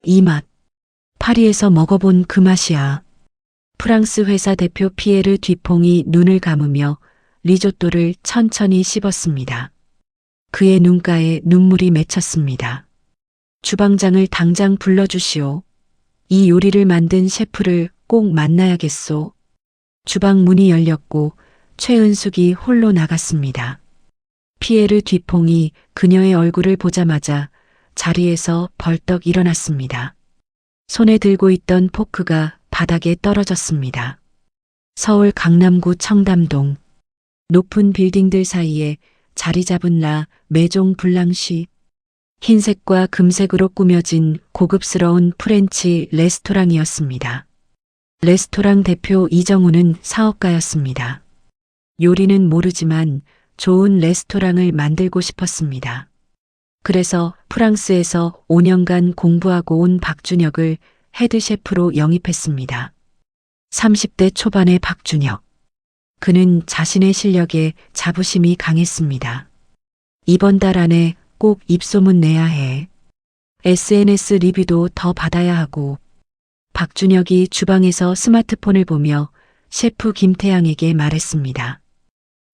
이 맛. 파리에서 먹어본 그 맛이야. 프랑스 회사 대표 피에르 듀퐁이 눈을 감으며 리조또를 천천히 씹었습니다. 그의 눈가에 눈물이 맺혔습니다. 주방장을 당장 불러주시오. 이 요리를 만든 셰프를 꼭 만나야겠소. 주방 문이 열렸고 최은숙이 홀로 나갔습니다. 피에르 듀퐁이 그녀의 얼굴을 보자마자 자리에서 벌떡 일어났습니다. 손에 들고 있던 포크가 바닥에 떨어졌습니다. 서울 강남구 청담동. 높은 빌딩들 사이에 자리 잡은 라 메종 블랑쉬. 흰색과 금색으로 꾸며진 고급스러운 프렌치 레스토랑이었습니다. 레스토랑 대표 이정우는 사업가였습니다. 요리는 모르지만 좋은 레스토랑을 만들고 싶었습니다. 그래서 프랑스에서 5년간 공부하고 온 박준혁을 헤드셰프로 영입했습니다. 30대 초반의 박준혁. 그는 자신의 실력에 자부심이 강했습니다. 이번 달 안에 꼭 입소문 내야 해. SNS 리뷰도 더 받아야 하고. 박준혁이 주방에서 스마트폰을 보며 셰프 김태양에게 말했습니다.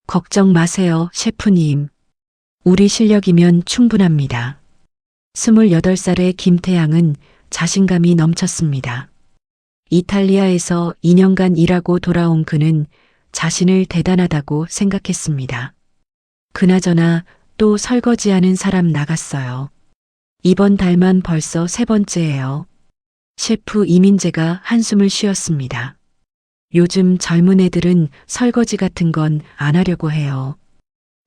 걱정 마세요, 셰프님. 우리 실력이면 충분합니다. 28살의 김태양은 자신감이 넘쳤습니다. 이탈리아에서 2년간 일하고 돌아온 그는 자신을 대단하다고 생각했습니다. 그나저나 또 설거지하는 사람 나갔어요. 이번 달만 벌써 3번째예요. 셰프 이민재가 한숨을 쉬었습니다. 요즘 젊은 애들은 설거지 같은 건 안 하려고 해요.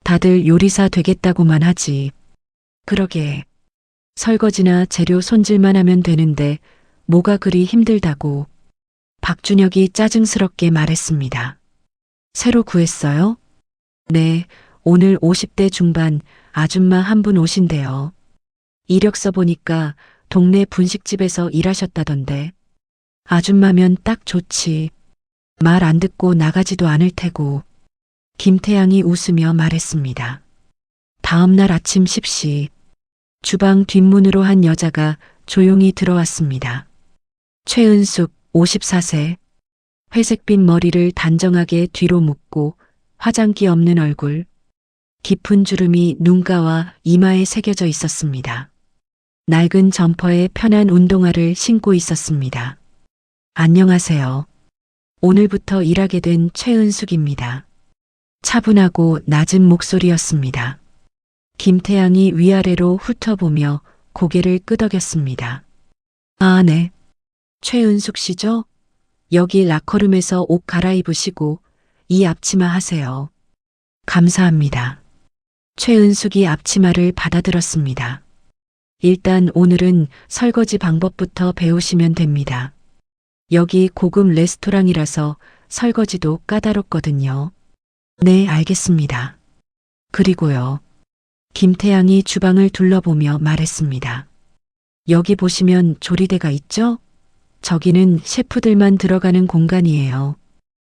다들 요리사 되겠다고만 하지. 그러게. 설거지나 재료 손질만 하면 되는데 뭐가 그리 힘들다고. 박준혁이 짜증스럽게 말했습니다. 새로 구했어요? 네, 오늘 50대 중반 아줌마 한 분 오신대요. 이력서 보니까 동네 분식집에서 일하셨다던데. 아줌마면 딱 좋지. 말 안 듣고 나가지도 않을 테고. 김태양이 웃으며 말했습니다. 다음 날 아침 10시 주방 뒷문으로 한 여자가 조용히 들어왔습니다. 최은숙 54세. 회색빛 머리를 단정하게 뒤로 묶고 화장기 없는 얼굴. 깊은 주름이 눈가와 이마에 새겨져 있었습니다. 낡은 점퍼에 편한 운동화를 신고 있었습니다. 안녕하세요. 오늘부터 일하게 된 최은숙입니다. 차분하고 낮은 목소리였습니다. 김태양이 위아래로 훑어보며 고개를 끄덕였습니다. 아, 네. 최은숙 씨죠? 여기 라커룸에서 옷 갈아입으시고 이 앞치마 하세요. 감사합니다. 최은숙이 앞치마를 받아들었습니다. 일단 오늘은 설거지 방법부터 배우시면 됩니다. 여기 고급 레스토랑이라서 설거지도 까다롭거든요. 네, 알겠습니다. 그리고요. 김태양이 주방을 둘러보며 말했습니다. 여기 보시면 조리대가 있죠? 저기는 셰프들만 들어가는 공간이에요.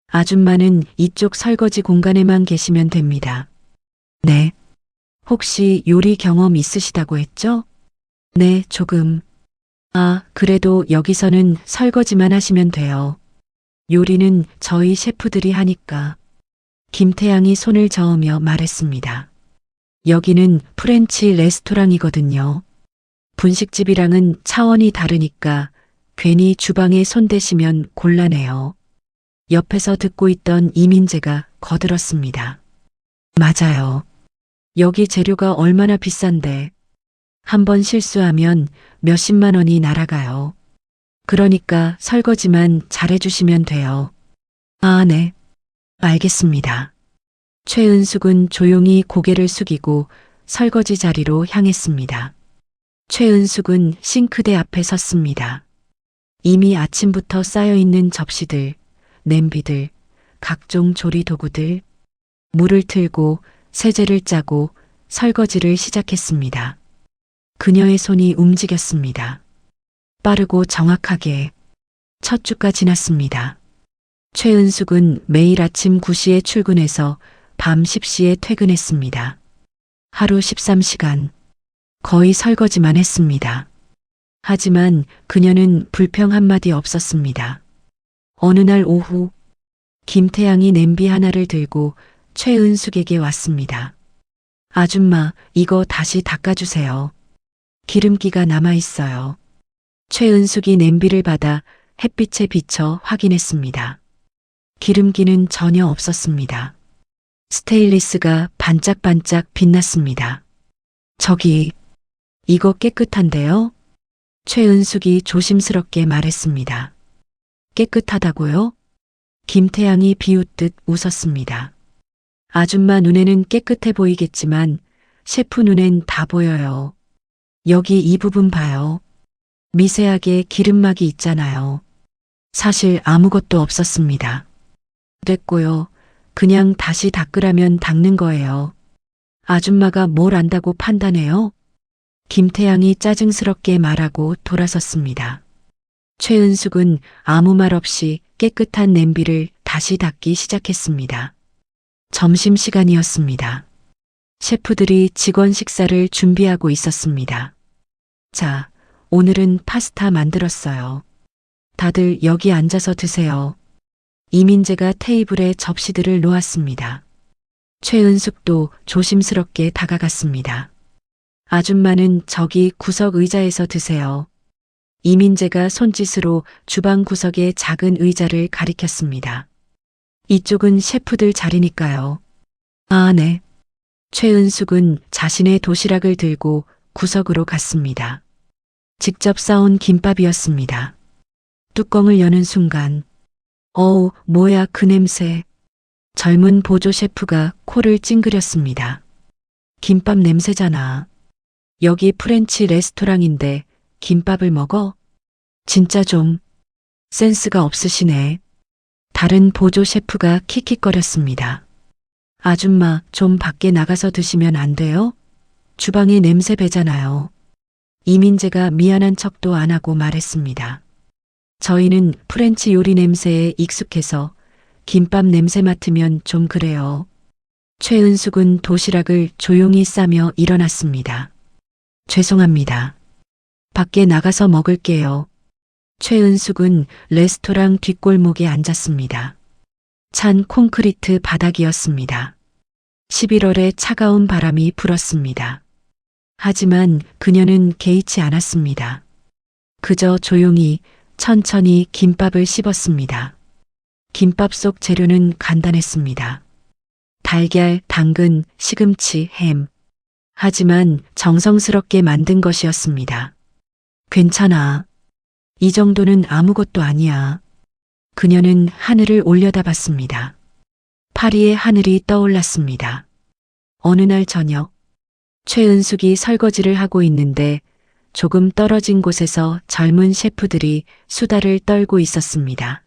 아줌마는 이쪽 설거지 공간에만 계시면 됩니다. 네. 혹시 요리 경험 있으시다고 했죠? 네, 조금. 아, 그래도 여기서는 설거지만 하시면 돼요. 요리는 저희 셰프들이 하니까. 김태양이 손을 저으며 말했습니다. 여기는 프렌치 레스토랑이거든요. 분식집이랑은 차원이 다르니까 괜히 주방에 손대시면 곤란해요. 옆에서 듣고 있던 이민재가 거들었습니다. 맞아요. 여기 재료가 얼마나 비싼데. 한번 실수하면 몇십만 원이 날아가요. 그러니까 설거지만 잘해주시면 돼요. 아, 네. 알겠습니다. 최은숙은 조용히 고개를 숙이고 설거지 자리로 향했습니다. 최은숙은 싱크대 앞에 섰습니다. 이미 아침부터 쌓여있는 접시들, 냄비들, 각종 조리 도구들, 물을 틀고 세제를 짜고 설거지를 시작했습니다. 그녀의 손이 움직였습니다. 빠르고 정확하게 첫 주가 지났습니다. 최은숙은 매일 아침 9시에 출근해서 밤 10시에 퇴근했습니다. 하루 13시간. 거의 설거지만 했습니다. 하지만 그녀는 불평 한마디 없었습니다. 어느 날 오후 김태양이 냄비 하나를 들고 최은숙에게 왔습니다. 아줌마, 이거 다시 닦아주세요. 기름기가 남아있어요. 최은숙이 냄비를 받아 햇빛에 비춰 확인했습니다. 기름기는 전혀 없었습니다. 스테인리스가 반짝반짝 빛났습니다. 저기, 이거 깨끗한데요? 최은숙이 조심스럽게 말했습니다. 깨끗하다고요? 김태양이 비웃듯 웃었습니다. 아줌마 눈에는 깨끗해 보이겠지만 셰프 눈엔 다 보여요. 여기 이 부분 봐요. 미세하게 기름막이 있잖아요. 사실 아무것도 없었습니다. 됐고요. 그냥 다시 닦으라면 닦는 거예요. 아줌마가 뭘 안다고 판단해요? 김태양이 짜증스럽게 말하고 돌아섰습니다. 최은숙은 아무 말 없이 깨끗한 냄비를 다시 닦기 시작했습니다. 점심시간이었습니다. 셰프들이 직원 식사를 준비하고 있었습니다. 자, 오늘은 파스타 만들었어요. 다들 여기 앉아서 드세요. 이민재가 테이블에 접시들을 놓았습니다. 최은숙도 조심스럽게 다가갔습니다. 아줌마는 저기 구석 의자에서 드세요. 이민재가 손짓으로 주방 구석의 작은 의자를 가리켰습니다. 이쪽은 셰프들 자리니까요. 아, 네. 최은숙은 자신의 도시락을 들고 구석으로 갔습니다. 직접 싸온 김밥이었습니다. 뚜껑을 여는 순간, 어우, 뭐야 그 냄새. 젊은 보조 셰프가 코를 찡그렸습니다. 김밥 냄새잖아. 여기 프렌치 레스토랑인데 김밥을 먹어? 진짜 좀 센스가 없으시네. 다른 보조 셰프가 킥킥거렸습니다. 아줌마, 좀 밖에 나가서 드시면 안 돼요? 주방에 냄새 배잖아요. 이민재가 미안한 척도 안 하고 말했습니다. 저희는 프렌치 요리 냄새에 익숙해서 김밥 냄새 맡으면 좀 그래요. 최은숙은 도시락을 조용히 싸며 일어났습니다. 죄송합니다. 밖에 나가서 먹을게요. 최은숙은 레스토랑 뒷골목에 앉았습니다. 찬 콘크리트 바닥이었습니다. 11월에 차가운 바람이 불었습니다. 하지만 그녀는 개의치 않았습니다. 그저 조용히 천천히 김밥을 씹었습니다. 김밥 속 재료는 간단했습니다. 달걀, 당근, 시금치, 햄. 하지만 정성스럽게 만든 것이었습니다. 괜찮아. 이 정도는 아무것도 아니야. 그녀는 하늘을 올려다봤습니다. 파리의 하늘이 떠올랐습니다. 어느 날 저녁, 최은숙이 설거지를 하고 있는데 조금 떨어진 곳에서 젊은 셰프들이 수다를 떨고 있었습니다.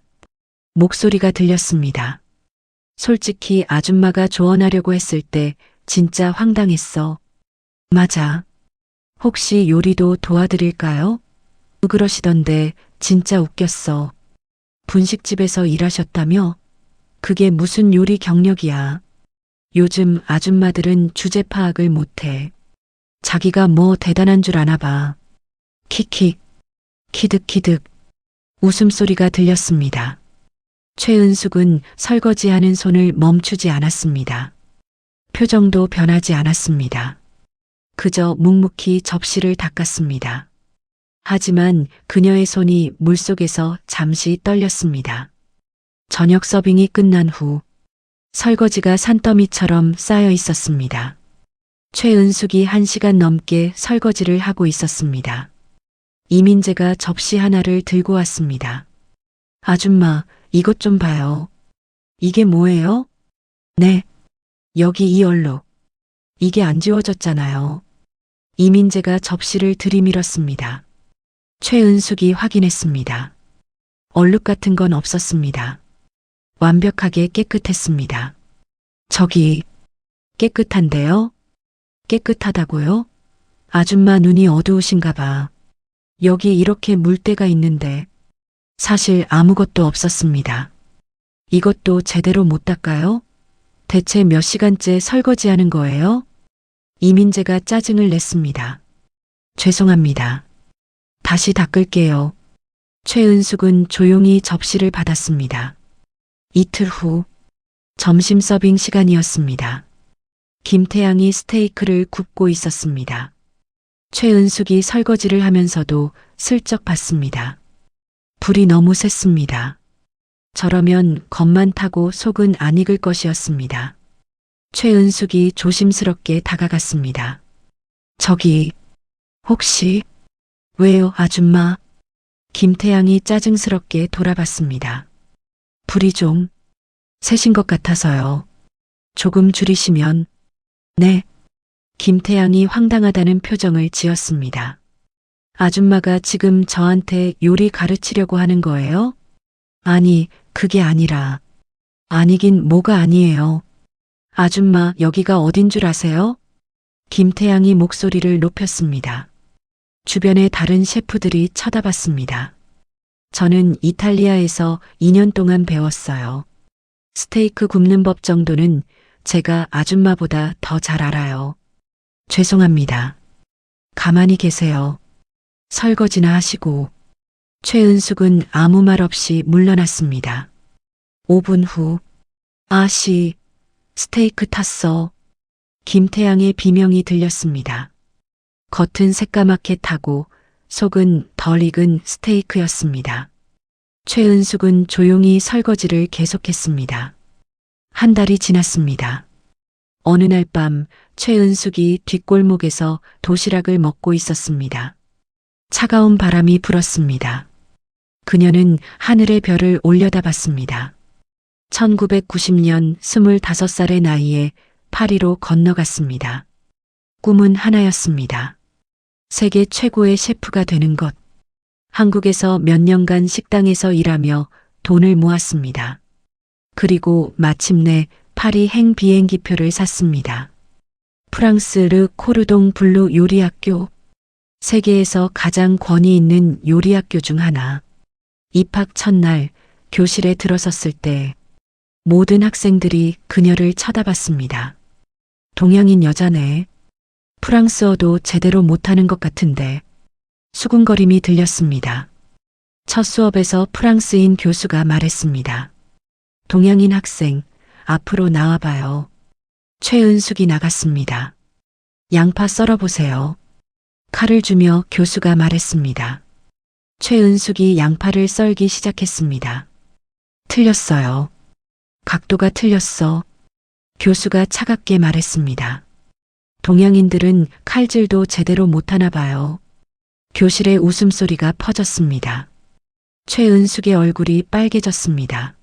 목소리가 들렸습니다. 솔직히 아줌마가 조언하려고 했을 때 진짜 황당했어. 맞아. 혹시 요리도 도와드릴까요? 그러시던데 진짜 웃겼어. 분식집에서 일하셨다며? 그게 무슨 요리 경력이야. 요즘 아줌마들은 주제 파악을 못해. 자기가 뭐 대단한 줄 아나 봐. 킥킥, 키득키득. 웃음소리가 들렸습니다. 최은숙은 설거지하는 손을 멈추지 않았습니다. 표정도 변하지 않았습니다. 그저 묵묵히 접시를 닦았습니다. 하지만 그녀의 손이 물속에서 잠시 떨렸습니다. 저녁 서빙이 끝난 후 설거지가 산더미처럼 쌓여 있었습니다. 최은숙이 1시간 넘게 설거지를 하고 있었습니다. 이민재가 접시 하나를 들고 왔습니다. 아줌마, 이것 좀 봐요. 이게 뭐예요? 네. 여기 이 얼룩. 이게 안 지워졌잖아요. 이민재가 접시를 들이밀었습니다. 최은숙이 확인했습니다. 얼룩 같은 건 없었습니다. 완벽하게 깨끗했습니다. 저기, 깨끗한데요? 깨끗하다고요? 아줌마 눈이 어두우신가 봐. 여기 이렇게 물때가 있는데 사실 아무것도 없었습니다. 이것도 제대로 못 닦아요? 대체 몇 시간째 설거지하는 거예요? 이민재가 짜증을 냈습니다. 죄송합니다. 다시 닦을게요. 최은숙은 조용히 접시를 받았습니다. 이틀 후 점심 서빙 시간이었습니다. 김태양이 스테이크를 굽고 있었습니다. 최은숙이 설거지를 하면서도 슬쩍 봤습니다. 불이 너무 셌습니다. 저러면 겉만 타고 속은 안 익을 것이었습니다. 최은숙이 조심스럽게 다가갔습니다. 저기, 혹시, 왜요, 아줌마? 김태양이 짜증스럽게 돌아봤습니다. 불이 좀 세신 것 같아서요. 조금 줄이시면, 네. 김태양이 황당하다는 표정을 지었습니다. 아줌마가 지금 저한테 요리 가르치려고 하는 거예요? 아니, 그게 아니라. 아니긴 뭐가 아니에요. 아줌마, 여기가 어딘 줄 아세요? 김태양이 목소리를 높였습니다. 주변의 다른 셰프들이 쳐다봤습니다. 저는 이탈리아에서 2년 동안 배웠어요. 스테이크 굽는 법 정도는 제가 아줌마보다 더 잘 알아요. 죄송합니다. 가만히 계세요. 설거지나 하시고. 최은숙은 아무 말 없이 물러났습니다. 5분 후, 아씨, 스테이크 탔어. 김태양의 비명이 들렸습니다. 겉은 새까맣게 타고 속은 덜 익은 스테이크였습니다. 최은숙은 조용히 설거지를 계속했습니다. 한 달이 지났습니다. 어느 날 밤 최은숙이 뒷골목에서 도시락을 먹고 있었습니다. 차가운 바람이 불었습니다. 그녀는 하늘의 별을 올려다봤습니다. 1990년 25살의 나이에 파리로 건너갔습니다. 꿈은 하나였습니다. 세계 최고의 셰프가 되는 것. 한국에서 몇 년간 식당에서 일하며 돈을 모았습니다. 그리고 마침내 파리 행 비행기표를 샀습니다. 프랑스 르 코르동 블루 요리학교. 세계에서 가장 권위 있는 요리학교 중 하나. 입학 첫날 교실에 들어섰을 때 모든 학생들이 그녀를 쳐다봤습니다. 동양인 여자네. 프랑스어도 제대로 못하는 것 같은데. 수군거림이 들렸습니다. 첫 수업에서 프랑스인 교수가 말했습니다. 동양인 학생, 앞으로 나와봐요. 최은숙이 나갔습니다. 양파 썰어보세요. 칼을 주며 교수가 말했습니다. 최은숙이 양파를 썰기 시작했습니다. 틀렸어요. 각도가 틀렸어. 교수가 차갑게 말했습니다. 동양인들은 칼질도 제대로 못하나 봐요. 교실에 웃음소리가 퍼졌습니다. 최은숙의 얼굴이 빨개졌습니다.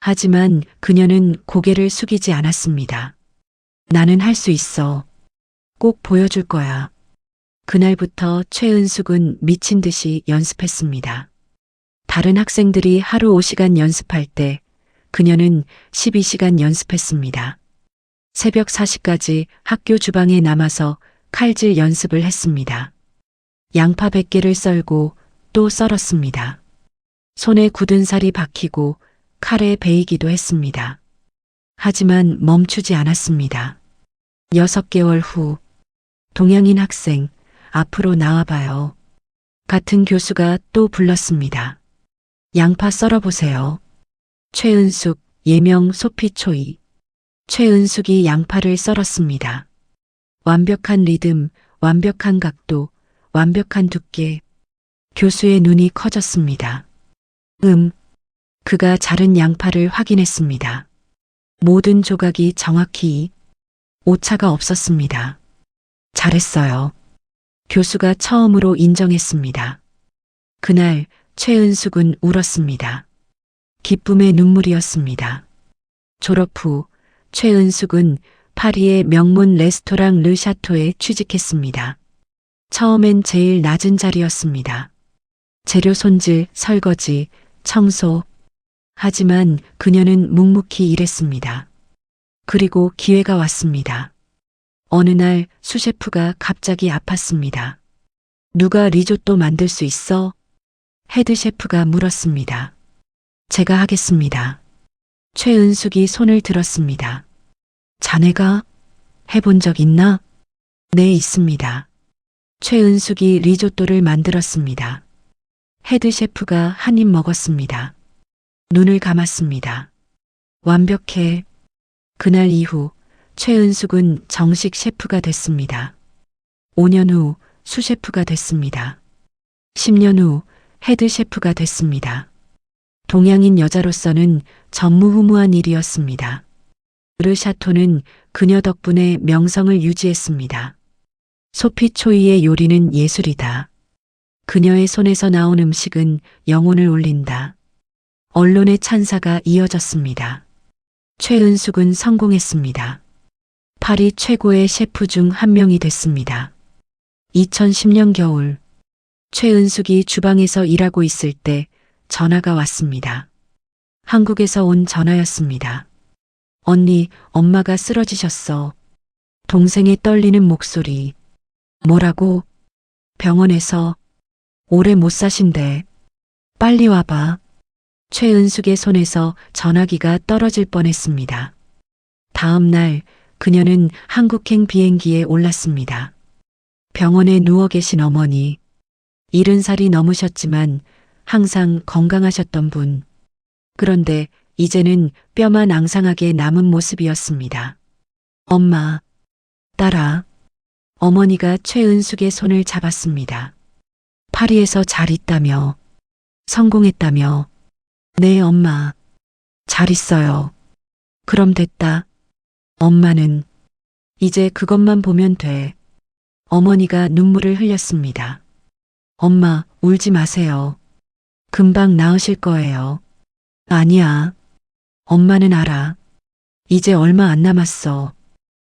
하지만 그녀는 고개를 숙이지 않았습니다. 나는 할 수 있어. 꼭 보여줄 거야. 그날부터 최은숙은 미친 듯이 연습했습니다. 다른 학생들이 하루 5시간 연습할 때 그녀는 12시간 연습했습니다. 새벽 4시까지 학교 주방에 남아서 칼질 연습을 했습니다. 양파 100개를 썰고 또 썰었습니다. 손에 굳은 살이 박히고 칼에 베이기도 했습니다. 하지만 멈추지 않았습니다. 6개월 후, 동양인 학생, 앞으로 나와봐요. 같은 교수가 또 불렀습니다. 양파 썰어보세요. 최은숙, 예명 소피초이. 최은숙이 양파를 썰었습니다. 완벽한 리듬, 완벽한 각도, 완벽한 두께. 교수의 눈이 커졌습니다. 그가 자른 양파를 확인했습니다. 모든 조각이 정확히 오차가 없었습니다. 잘했어요. 교수가 처음으로 인정했습니다. 그날 최은숙은 울었습니다. 기쁨의 눈물이었습니다. 졸업 후 최은숙은 파리의 명문 레스토랑 르샤토에 취직했습니다. 처음엔 제일 낮은 자리였습니다. 재료 손질, 설거지, 청소. 하지만 그녀는 묵묵히 일했습니다. 그리고 기회가 왔습니다. 어느 날 수셰프가 갑자기 아팠습니다. 누가 리조또 만들 수 있어? 헤드셰프가 물었습니다. 제가 하겠습니다. 최은숙이 손을 들었습니다. 자네가 해본 적 있나? 네, 있습니다. 최은숙이 리조또를 만들었습니다. 헤드 셰프가 한 입 먹었습니다. 눈을 감았습니다. 완벽해. 그날 이후 최은숙은 정식 셰프가 됐습니다. 5년 후 수셰프가 됐습니다. 10년 후 헤드 셰프가 됐습니다. 동양인 여자로서는 전무후무한 일이었습니다. 르샤토는 그녀 덕분에 명성을 유지했습니다. 소피 초이의 요리는 예술이다. 그녀의 손에서 나온 음식은 영혼을 울린다. 언론의 찬사가 이어졌습니다. 최은숙은 성공했습니다. 파리 최고의 셰프 중 한 명이 됐습니다. 2010년 겨울, 최은숙이 주방에서 일하고 있을 때 전화가 왔습니다. 한국에서 온 전화였습니다. 언니, 엄마가 쓰러지셨어. 동생의 떨리는 목소리. 뭐라고? 병원에서. 오래 못 사신대. 빨리 와봐. 최은숙의 손에서 전화기가 떨어질 뻔했습니다. 다음 날 그녀는 한국행 비행기에 올랐습니다. 병원에 누워 계신 어머니. 70살이 넘으셨지만 항상 건강하셨던 분. 그런데 이제는 뼈만 앙상하게 남은 모습이었습니다. 엄마, 딸아. 어머니가 최은숙의 손을 잡았습니다. 파리에서 잘 있다며. 성공했다며. 네, 엄마. 잘 있어요. 그럼 됐다. 엄마는 이제 그것만 보면 돼. 어머니가 눈물을 흘렸습니다. 엄마, 울지 마세요. 금방 나으실 거예요. 아니야. 엄마는 알아. 이제 얼마 안 남았어.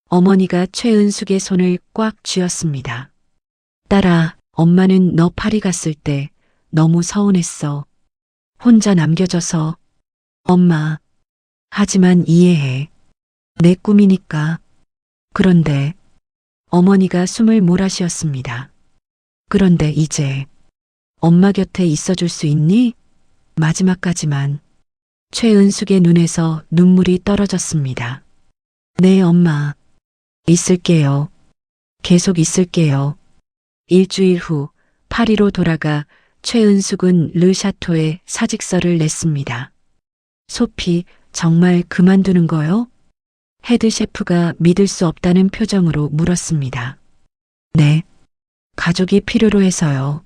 어머니가 최은숙의 손을 꽉 쥐었습니다. 딸아, 엄마는 너 파리 갔을 때 너무 서운했어. 혼자 남겨져서. 엄마. 하지만 이해해. 내 꿈이니까. 그런데 어머니가 숨을 몰아쉬었습니다. 그런데 이제 엄마 곁에 있어줄 수 있니? 마지막까지만. 최은숙의 눈에서 눈물이 떨어졌습니다. 네, 엄마. 있을게요. 계속 있을게요. 일주일 후 파리로 돌아가 최은숙은 르샤토에 사직서를 냈습니다. 소피, 정말 그만두는 거요? 헤드 셰프가 믿을 수 없다는 표정으로 물었습니다. 네. 가족이 필요로 해서요.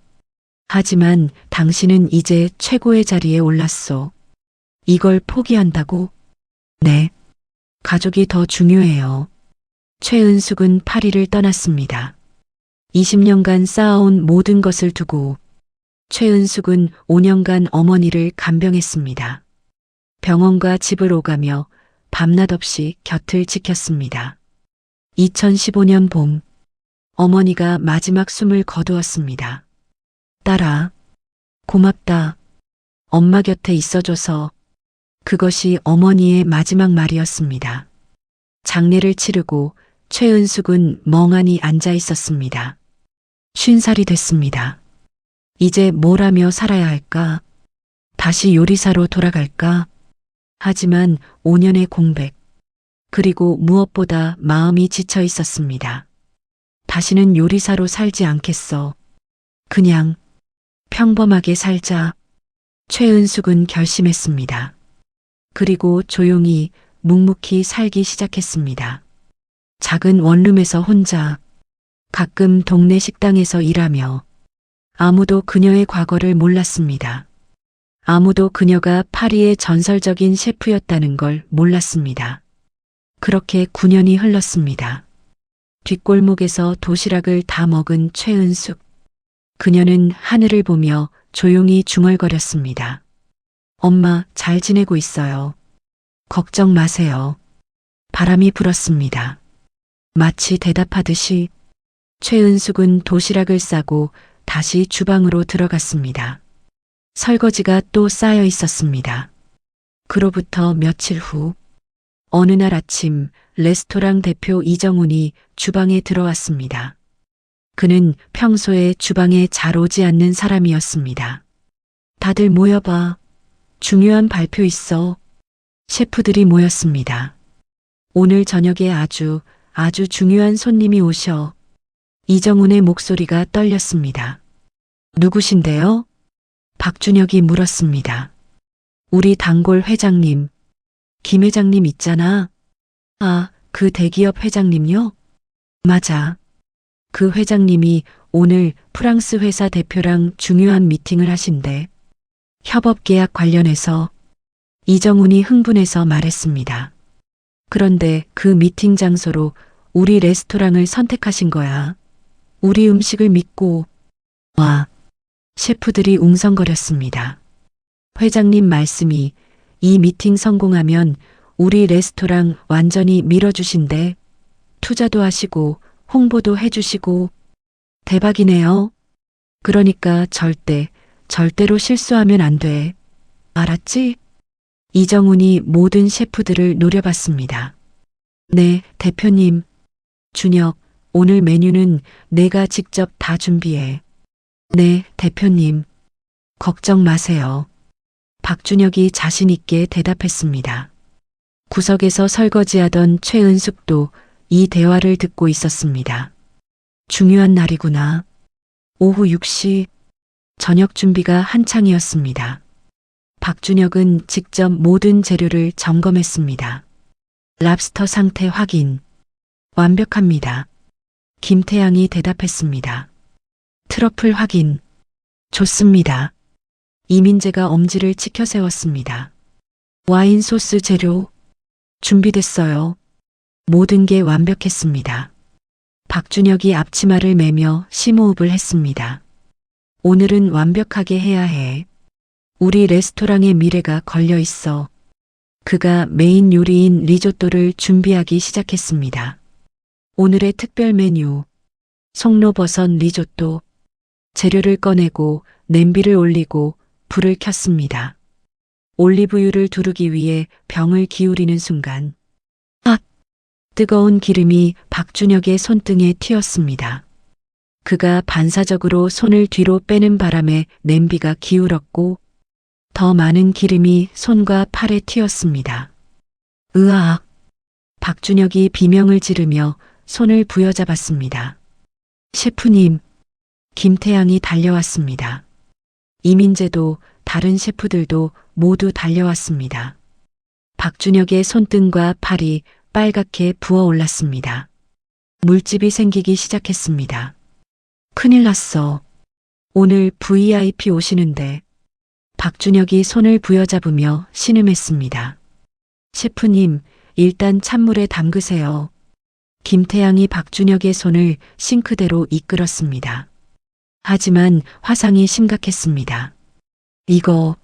하지만 당신은 이제 최고의 자리에 올랐소. 이걸 포기한다고? 네. 가족이 더 중요해요. 최은숙은 파리를 떠났습니다. 20년간 쌓아온 모든 것을 두고 최은숙은 5년간 어머니를 간병했습니다. 병원과 집을 오가며 밤낮 없이 곁을 지켰습니다. 2015년 봄, 어머니가 마지막 숨을 거두었습니다. 딸아, 고맙다. 엄마 곁에 있어줘서. 그것이 어머니의 마지막 말이었습니다. 장례를 치르고 최은숙은 멍하니 앉아 있었습니다. 50살이 됐습니다. 이제 뭘 하며 살아야 할까? 다시 요리사로 돌아갈까? 하지만 5년의 공백, 그리고 무엇보다 마음이 지쳐 있었습니다. 다시는 요리사로 살지 않겠어. 그냥 평범하게 살자. 최은숙은 결심했습니다. 그리고 조용히 묵묵히 살기 시작했습니다. 작은 원룸에서 혼자, 가끔 동네 식당에서 일하며. 아무도 그녀의 과거를 몰랐습니다. 아무도 그녀가 파리의 전설적인 셰프였다는 걸 몰랐습니다. 그렇게 9년이 흘렀습니다. 뒷골목에서 도시락을 다 먹은 최은숙. 그녀는 하늘을 보며 조용히 중얼거렸습니다. 엄마, 잘 지내고 있어요. 걱정 마세요. 바람이 불었습니다. 마치 대답하듯이 최은숙은 도시락을 싸고 다시 주방으로 들어갔습니다. 설거지가 또 쌓여 있었습니다. 그로부터 며칠 후, 어느 날 아침 레스토랑 대표 이정훈이 주방에 들어왔습니다. 그는 평소에 주방에 잘 오지 않는 사람이었습니다. 다들 모여봐. 중요한 발표 있어. 셰프들이 모였습니다. 오늘 저녁에 아주 중요한 손님이 오셔. 이정훈의 목소리가 떨렸습니다. 누구신데요? 박준혁이 물었습니다. 우리 단골 회장님, 김 회장님 있잖아. 아, 그 대기업 회장님요? 맞아. 그 회장님이 오늘 프랑스 회사 대표랑 중요한 미팅을 하신대. 협업계약 관련해서. 이정훈이 흥분해서 말했습니다. 그런데 그 미팅 장소로 우리 레스토랑을 선택하신 거야. 우리 음식을 믿고. 와. 셰프들이 웅성거렸습니다. 회장님 말씀이 이 미팅 성공하면 우리 레스토랑 완전히 밀어주신대. 투자도 하시고 홍보도 해주시고. 대박이네요. 그러니까 절대로 실수하면 안 돼. 알았지? 이정훈이 모든 셰프들을 노려봤습니다. 네, 대표님. 준혁, 오늘 메뉴는 내가 직접 다 준비해. 네, 대표님. 걱정 마세요. 박준혁이 자신 있게 대답했습니다. 구석에서 설거지하던 최은숙도 이 대화를 듣고 있었습니다. 중요한 날이구나. 오후 6시, 저녁 준비가 한창이었습니다. 박준혁은 직접 모든 재료를 점검했습니다. 랍스터 상태 확인. 완벽합니다. 김태양이 대답했습니다. 트러플 확인. 좋습니다. 이민재가 엄지를 치켜 세웠습니다. 와인 소스 재료 준비됐어요. 모든 게 완벽했습니다. 박준혁이 앞치마를 매며 심호흡을 했습니다. 오늘은 완벽하게 해야 해. 우리 레스토랑의 미래가 걸려 있어. 그가 메인 요리인 리조또를 준비하기 시작했습니다. 오늘의 특별 메뉴, 송로버섯 리조또. 재료를 꺼내고 냄비를 올리고 불을 켰습니다. 올리브유를 두르기 위해 병을 기울이는 순간, 앗! 뜨거운 기름이 박준혁의 손등에 튀었습니다. 그가 반사적으로 손을 뒤로 빼는 바람에 냄비가 기울었고 더 많은 기름이 손과 팔에 튀었습니다. 으악! 박준혁이 비명을 지르며 손을 부여잡았습니다. 셰프님, 김태양이 달려왔습니다. 이민재도 다른 셰프들도 모두 달려왔습니다. 박준혁의 손등과 팔이 빨갛게 부어올랐습니다. 물집이 생기기 시작했습니다. 큰일 났어. 오늘 VIP 오시는데. 박준혁이 손을 부여잡으며 신음했습니다. 셰프님, 일단 찬물에 담그세요. 김태양이 박준혁의 손을 싱크대로 이끌었습니다. 하지만 화상이 심각했습니다. 이거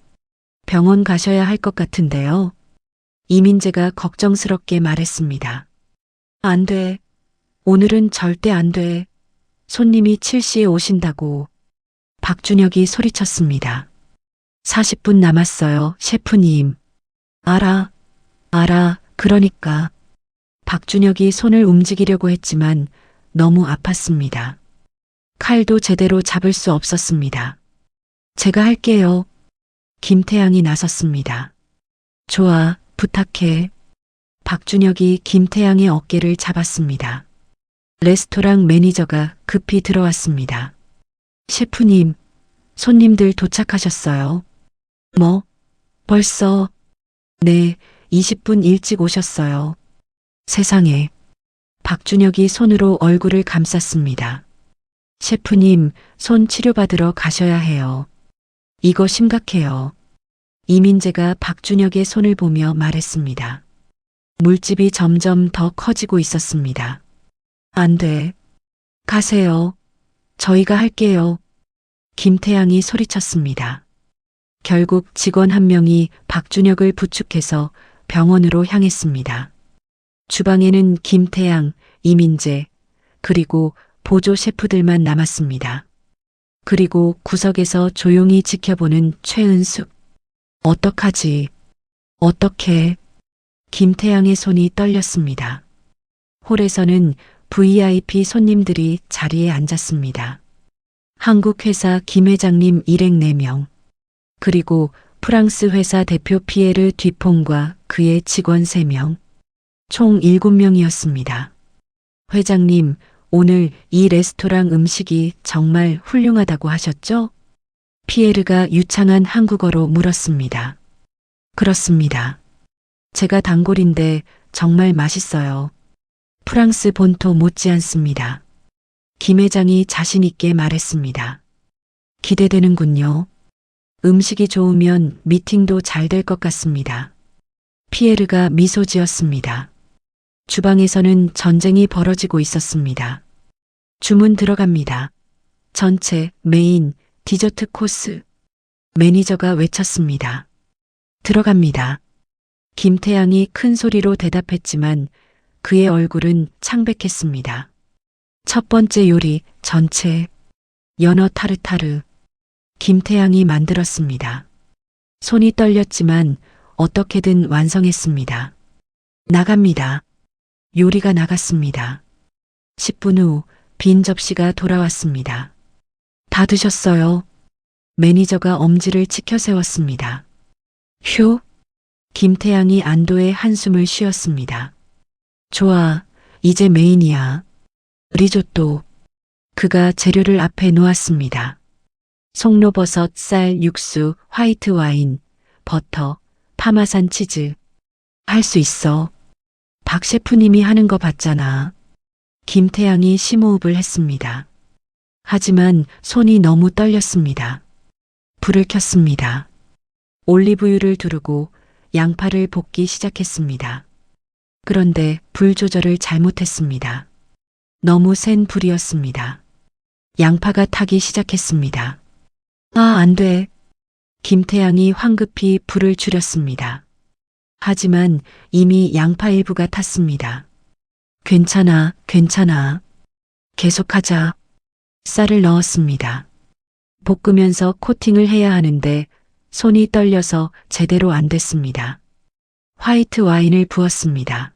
병원 가셔야 할 것 같은데요. 이민재가 걱정스럽게 말했습니다. 안 돼. 오늘은 절대 안 돼. 손님이 7시에 오신다고. 박준혁이 소리쳤습니다. 40분 남았어요, 셰프님. 알아. 그러니까. 박준혁이 손을 움직이려고 했지만 너무 아팠습니다. 칼도 제대로 잡을 수 없었습니다. 제가 할게요. 김태양이 나섰습니다. 좋아, 부탁해. 박준혁이 김태양의 어깨를 잡았습니다. 레스토랑 매니저가 급히 들어왔습니다. 셰프님, 손님들 도착하셨어요. 뭐? 벌써? 네, 20분 일찍 오셨어요. 세상에. 박준혁이 손으로 얼굴을 감쌌습니다. 셰프님, 손 치료받으러 가셔야 해요. 이거 심각해요. 이민재가 박준혁의 손을 보며 말했습니다. 물집이 점점 더 커지고 있었습니다. 안 돼. 가세요. 저희가 할게요. 김태양이 소리쳤습니다. 결국 직원 한 명이 박준혁을 부축해서 병원으로 향했습니다. 주방에는 김태양, 이민재, 그리고 보조 셰프들만 남았습니다. 그리고 구석에서 조용히 지켜보는 최은숙. 어떡하지? 어떡해? 김태양의 손이 떨렸습니다. 홀에서는 VIP 손님들이 자리에 앉았습니다. 한국 회사 김 회장님 일행 4명, 그리고 프랑스 회사 대표 피에르 뒤퐁과 그의 직원 3명, 총 7명이었습니다. 회장님, 오늘 이 레스토랑 음식이 정말 훌륭하다고 하셨죠? 피에르가 유창한 한국어로 물었습니다. 그렇습니다. 제가 단골인데 정말 맛있어요. 프랑스 본토 못지않습니다. 김 회장이 자신 있게 말했습니다. 기대되는군요. 음식이 좋으면 미팅도 잘 될 것 같습니다. 피에르가 미소 지었습니다. 주방에서는 전쟁이 벌어지고 있었습니다. 주문 들어갑니다. 전체, 메인, 디저트 코스. 매니저가 외쳤습니다. 들어갑니다. 김태양이 큰 소리로 대답했지만 그의 얼굴은 창백했습니다. 첫 번째 요리, 전체, 연어 타르타르. 김태양이 만들었습니다. 손이 떨렸지만 어떻게든 완성했습니다. 나갑니다. 요리가 나갔습니다. 10분 후 빈 접시가 돌아왔습니다. 다 드셨어요? 매니저가 엄지를 치켜 세웠습니다. 휴? 김태양이 안도의 한숨을 쉬었습니다. 좋아, 이제 메인이야. 리조또. 그가 재료를 앞에 놓았습니다. 송로버섯, 쌀, 육수, 화이트 와인, 버터, 파마산 치즈. 할 수 있어. 박 셰프님이 하는 거 봤잖아. 김태양이 심호흡을 했습니다. 하지만 손이 너무 떨렸습니다. 불을 켰습니다. 올리브유를 두르고 양파를 볶기 시작했습니다. 그런데 불 조절을 잘못했습니다. 너무 센 불이었습니다. 양파가 타기 시작했습니다. 아, 안 돼. 김태양이 황급히 불을 줄였습니다. 하지만 이미 양파 일부가 탔습니다. 괜찮아, 괜찮아. 계속하자. 쌀을 넣었습니다. 볶으면서 코팅을 해야 하는데 손이 떨려서 제대로 안 됐습니다. 화이트 와인을 부었습니다.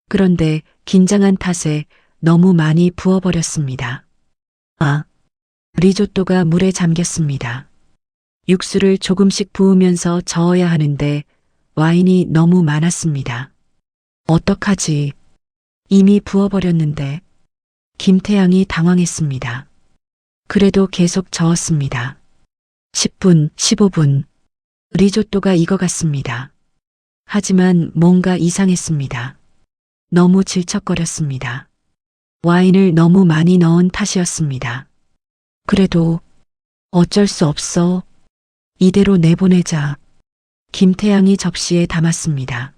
그런데 긴장한 탓에 너무 많이 부어버렸습니다. 아, 리조또가 물에 잠겼습니다. 육수를 조금씩 부으면서 저어야 하는데 와인이 너무 많았습니다. 어떡하지? 이미 부어버렸는데. 김태양이 당황했습니다. 그래도 계속 저었습니다. 10분, 15분. 리조또가 익어갔습니다. 하지만 뭔가 이상했습니다. 너무 질척거렸습니다. 와인을 너무 많이 넣은 탓이었습니다. 그래도 어쩔 수 없어. 이대로 내보내자. 김태양이 접시에 담았습니다.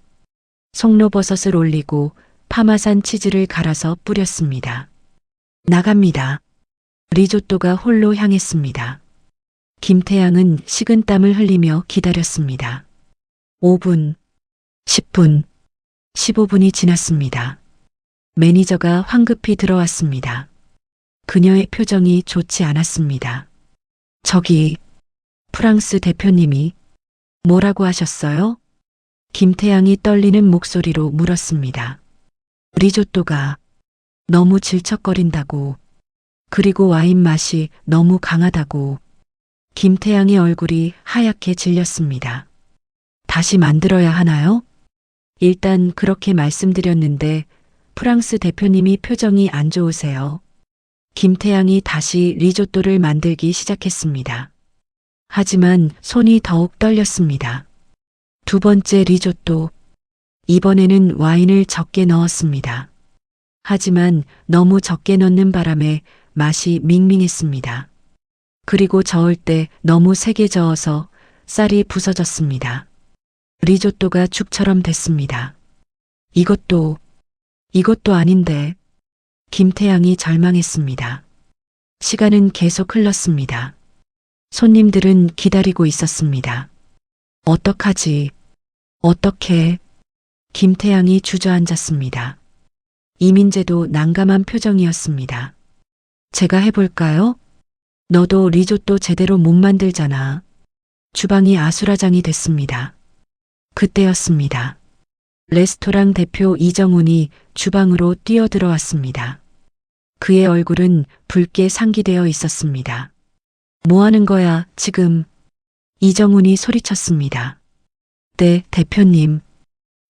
송로버섯을 올리고 파마산 치즈를 갈아서 뿌렸습니다. 나갑니다. 리조또가 홀로 향했습니다. 김태양은 식은땀을 흘리며 기다렸습니다. 5분, 10분, 15분이 지났습니다. 매니저가 황급히 들어왔습니다. 그녀의 표정이 좋지 않았습니다. 저기, 프랑스 대표님이 뭐라고 하셨어요? 김태양이 떨리는 목소리로 물었습니다. 리조또가 너무 질척거린다고, 그리고 와인 맛이 너무 강하다고. 김태양의 얼굴이 하얗게 질렸습니다. 다시 만들어야 하나요? 일단 그렇게 말씀드렸는데 프랑스 대표님이 표정이 안 좋으세요. 김태양이 다시 리조또를 만들기 시작했습니다. 하지만 손이 더욱 떨렸습니다. 두 번째 리조또. 이번에는 와인을 적게 넣었습니다. 하지만 너무 적게 넣는 바람에 맛이 밍밍했습니다. 그리고 저을 때 너무 세게 저어서 쌀이 부서졌습니다. 리조또가 죽처럼 됐습니다. 이것도 아닌데. 김태양이 절망했습니다. 시간은 계속 흘렀습니다. 손님들은 기다리고 있었습니다. 어떡하지? 어떻게? 김태양이 주저앉았습니다. 이민재도 난감한 표정이었습니다. 제가 해볼까요? 너도 리조또 제대로 못 만들잖아. 주방이 아수라장이 됐습니다. 그때였습니다. 레스토랑 대표 이정훈이 주방으로 뛰어들어왔습니다. 그의 얼굴은 붉게 상기되어 있었습니다. 뭐 하는 거야, 지금? 이정훈이 소리쳤습니다. 네, 대표님.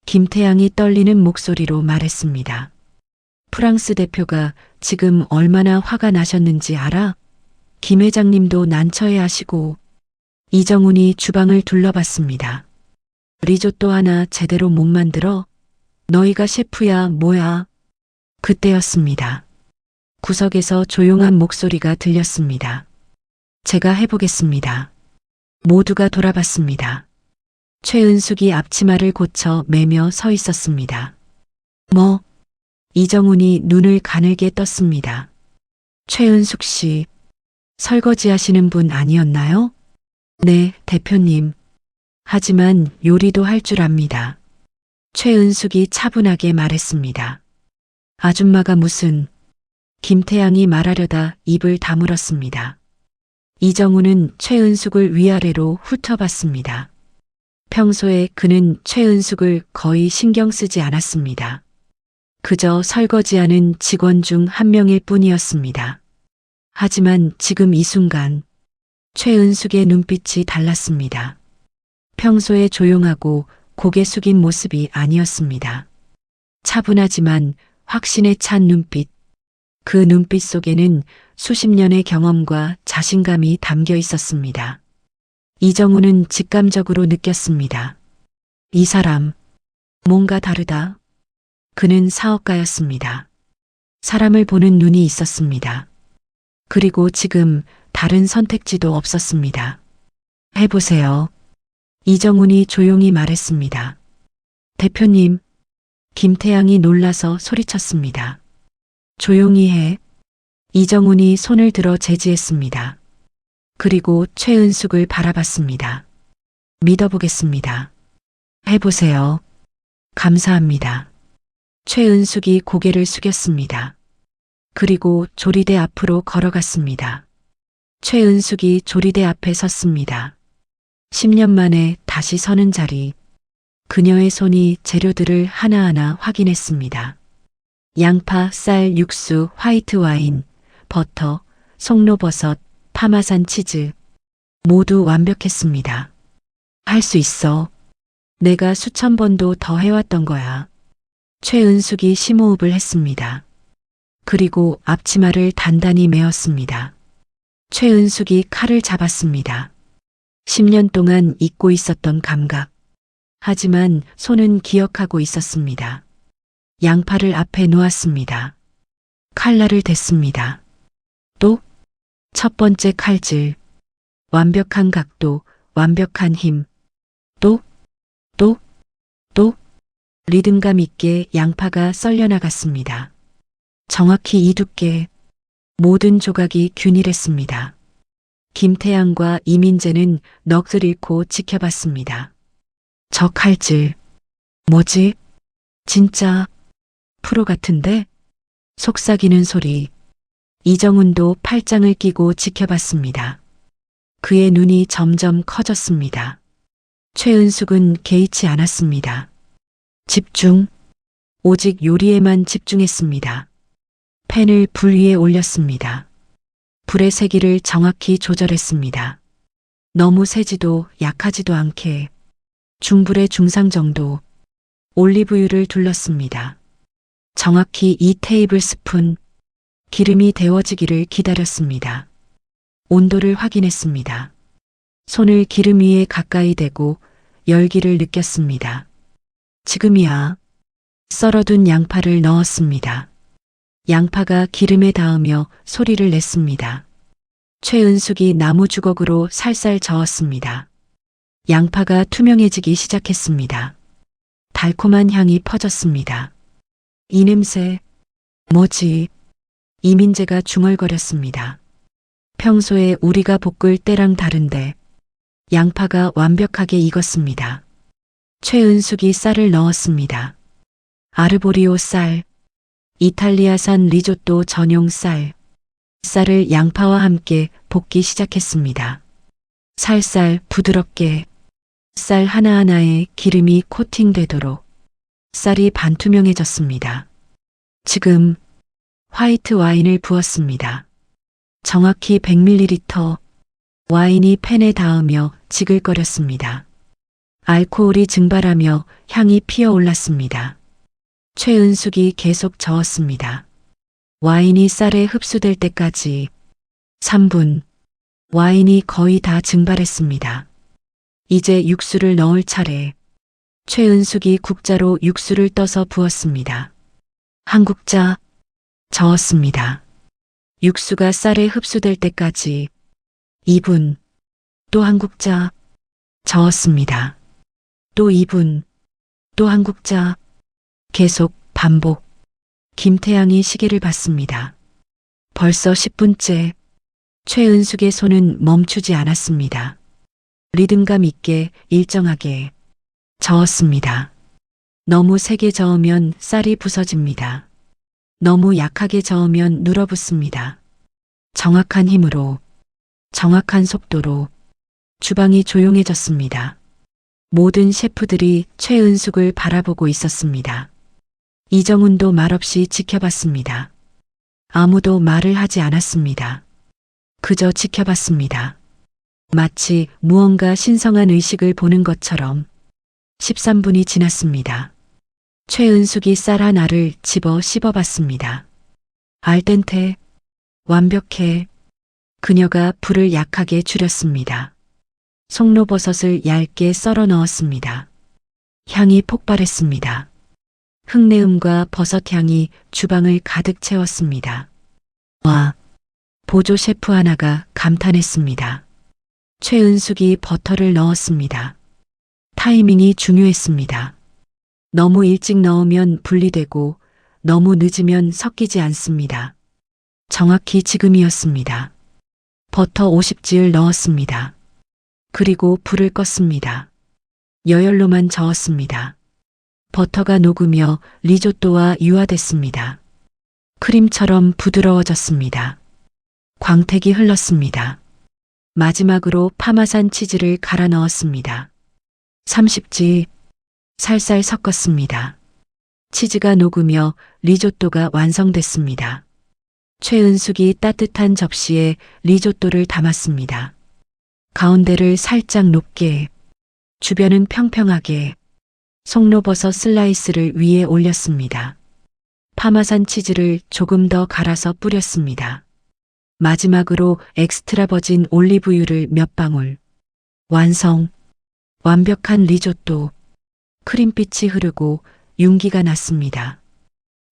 김태양이 떨리는 목소리로 말했습니다. 프랑스 대표가 지금 얼마나 화가 나셨는지 알아? 김 회장님도 난처해 하시고. 이정훈이 주방을 둘러봤습니다. 리조또 하나 제대로 못 만들어? 너희가 셰프야 뭐야? 그때였습니다. 구석에서 조용한 목소리가 들렸습니다. 제가 해보겠습니다. 모두가 돌아봤습니다. 최은숙이 앞치마를 고쳐 매며 서 있었습니다. 뭐? 이정훈이 눈을 가늘게 떴습니다. 최은숙 씨, 설거지 하시는 분 아니었나요? 네, 대표님. 하지만 요리도 할 줄 압니다. 최은숙이 차분하게 말했습니다. 아줌마가 무슨. 김태양이 말하려다 입을 다물었습니다. 이정훈은 최은숙을 위아래로 훑어봤습니다. 평소에 그는 최은숙을 거의 신경 쓰지 않았습니다. 그저 설거지하는 직원 중 한 명일 뿐이었습니다. 하지만 지금 이 순간 최은숙의 눈빛이 달랐습니다. 평소에 조용하고 고개 숙인 모습이 아니었습니다. 차분하지만 확신에 찬 눈빛. 그 눈빛 속에는 수십 년의 경험과 자신감이 담겨 있었습니다. 이정훈은 직감적으로 느꼈습니다. 이 사람, 뭔가 다르다. 그는 사업가였습니다. 사람을 보는 눈이 있었습니다. 그리고 지금 다른 선택지도 없었습니다. 해보세요. 이정훈이 조용히 말했습니다. 대표님, 김태양이 놀라서 소리쳤습니다. 조용히 해. 이정훈이 손을 들어 제지했습니다. 그리고 최은숙을 바라봤습니다. 믿어보겠습니다. 해보세요. 감사합니다. 최은숙이 고개를 숙였습니다. 그리고 조리대 앞으로 걸어갔습니다. 최은숙이 조리대 앞에 섰습니다. 10년 만에 다시 서는 자리. 그녀의 손이 재료들을 하나하나 확인했습니다. 양파, 쌀, 육수, 화이트 와인, 버터, 송로버섯, 파마산 치즈. 모두 완벽했습니다. 할 수 있어. 내가 수천 번도 더 해왔던 거야. 최은숙이 심호흡을 했습니다. 그리고 앞치마를 단단히 메었습니다. 최은숙이 칼을 잡았습니다. 10년 동안 잊고 있었던 감각. 하지만 손은 기억하고 있었습니다. 양파를 앞에 놓았습니다. 칼날을 댔습니다. 또 첫 번째 칼질. 완벽한 각도, 완벽한 힘. 또 리듬감 있게 양파가 썰려나갔습니다. 정확히 이 두께. 모든 조각이 균일했습니다. 김태양과 이민재는 넋을 잃고 지켜봤습니다. 저 칼질. 뭐지? 진짜 프로 같은데? 속삭이는 소리. 이정훈도 팔짱을 끼고 지켜봤습니다. 그의 눈이 점점 커졌습니다. 최은숙은 개의치 않았습니다. 집중. 오직 요리에만 집중했습니다. 팬을 불 위에 올렸습니다. 불의 세기를 정확히 조절했습니다. 너무 세지도 약하지도 않게. 중불의 중상 정도. 올리브유를 둘렀습니다. 정확히 2테이블 스푼. 기름이 데워지기를 기다렸습니다. 온도를 확인했습니다. 손을 기름 위에 가까이 대고 열기를 느꼈습니다. 지금이야. 썰어둔 양파를 넣었습니다. 양파가 기름에 닿으며 소리를 냈습니다. 최은숙이 나무 주걱으로 살살 저었습니다. 양파가 투명해지기 시작했습니다. 달콤한 향이 퍼졌습니다. 이 냄새, 뭐지? 이민재가 중얼거렸습니다. 평소에 우리가 볶을 때랑 다른데 양파가 완벽하게 익었습니다. 최은숙이 쌀을 넣었습니다. 아르보리오 쌀, 이탈리아산 리조또 전용 쌀. 쌀을 양파와 함께 볶기 시작했습니다. 살살 부드럽게 쌀 하나하나에 기름이 코팅되도록. 쌀이 반투명해졌습니다. 지금 화이트 와인을 부었습니다. 정확히 100ml. 와인이 팬에 닿으며 지글거렸습니다. 알코올이 증발하며 향이 피어올랐습니다. 최은숙이 계속 저었습니다. 와인이 쌀에 흡수될 때까지 3분. 와인이 거의 다 증발했습니다. 이제 육수를 넣을 차례. 최은숙이 국자로 육수를 떠서 부었습니다. 한 국자 저었습니다. 육수가 쌀에 흡수될 때까지 2분. 또 한 국자 저었습니다. 또 2분. 또 한 국자. 계속 반복. 김태양이 시계를 봤습니다. 벌써 10분째. 최은숙의 손은 멈추지 않았습니다. 리듬감 있게 일정하게 저었습니다. 너무 세게 저으면 쌀이 부서집니다. 너무 약하게 저으면 눌어붙습니다. 정확한 힘으로, 정확한 속도로 주방이 조용해졌습니다. 모든 셰프들이 최은숙을 바라보고 있었습니다. 이정훈도 말없이 지켜봤습니다. 아무도 말을 하지 않았습니다. 그저 지켜봤습니다. 마치 무언가 신성한 의식을 보는 것처럼 13분이 지났습니다. 최은숙이 쌀 하나를 집어 씹어봤습니다. 알덴테, 완벽해. 그녀가 불을 약하게 줄였습니다. 송로버섯을 얇게 썰어 넣었습니다. 향이 폭발했습니다. 흙내음과 버섯 향이 주방을 가득 채웠습니다. 와, 보조 셰프 하나가 감탄했습니다. 최은숙이 버터를 넣었습니다. 타이밍이 중요했습니다. 너무 일찍 넣으면 분리되고 너무 늦으면 섞이지 않습니다. 정확히 지금이었습니다. 버터 50지을 넣었습니다. 그리고 불을 껐습니다. 여열로만 저었습니다. 버터가 녹으며 리조또와 유화됐습니다. 크림처럼 부드러워졌습니다. 광택이 흘렀습니다. 마지막으로 파마산 치즈를 갈아 넣었습니다. 30지 살살 섞었습니다. 치즈가 녹으며 리조또가 완성됐습니다. 최은숙이 따뜻한 접시에 리조또를 담았습니다. 가운데를 살짝 높게, 주변은 평평하게 송로버섯 슬라이스를 위에 올렸습니다. 파마산 치즈를 조금 더 갈아서 뿌렸습니다. 마지막으로 엑스트라 버진 올리브유를 몇 방울. 완성. 완벽한 리조또. 크림빛이 흐르고 윤기가 났습니다.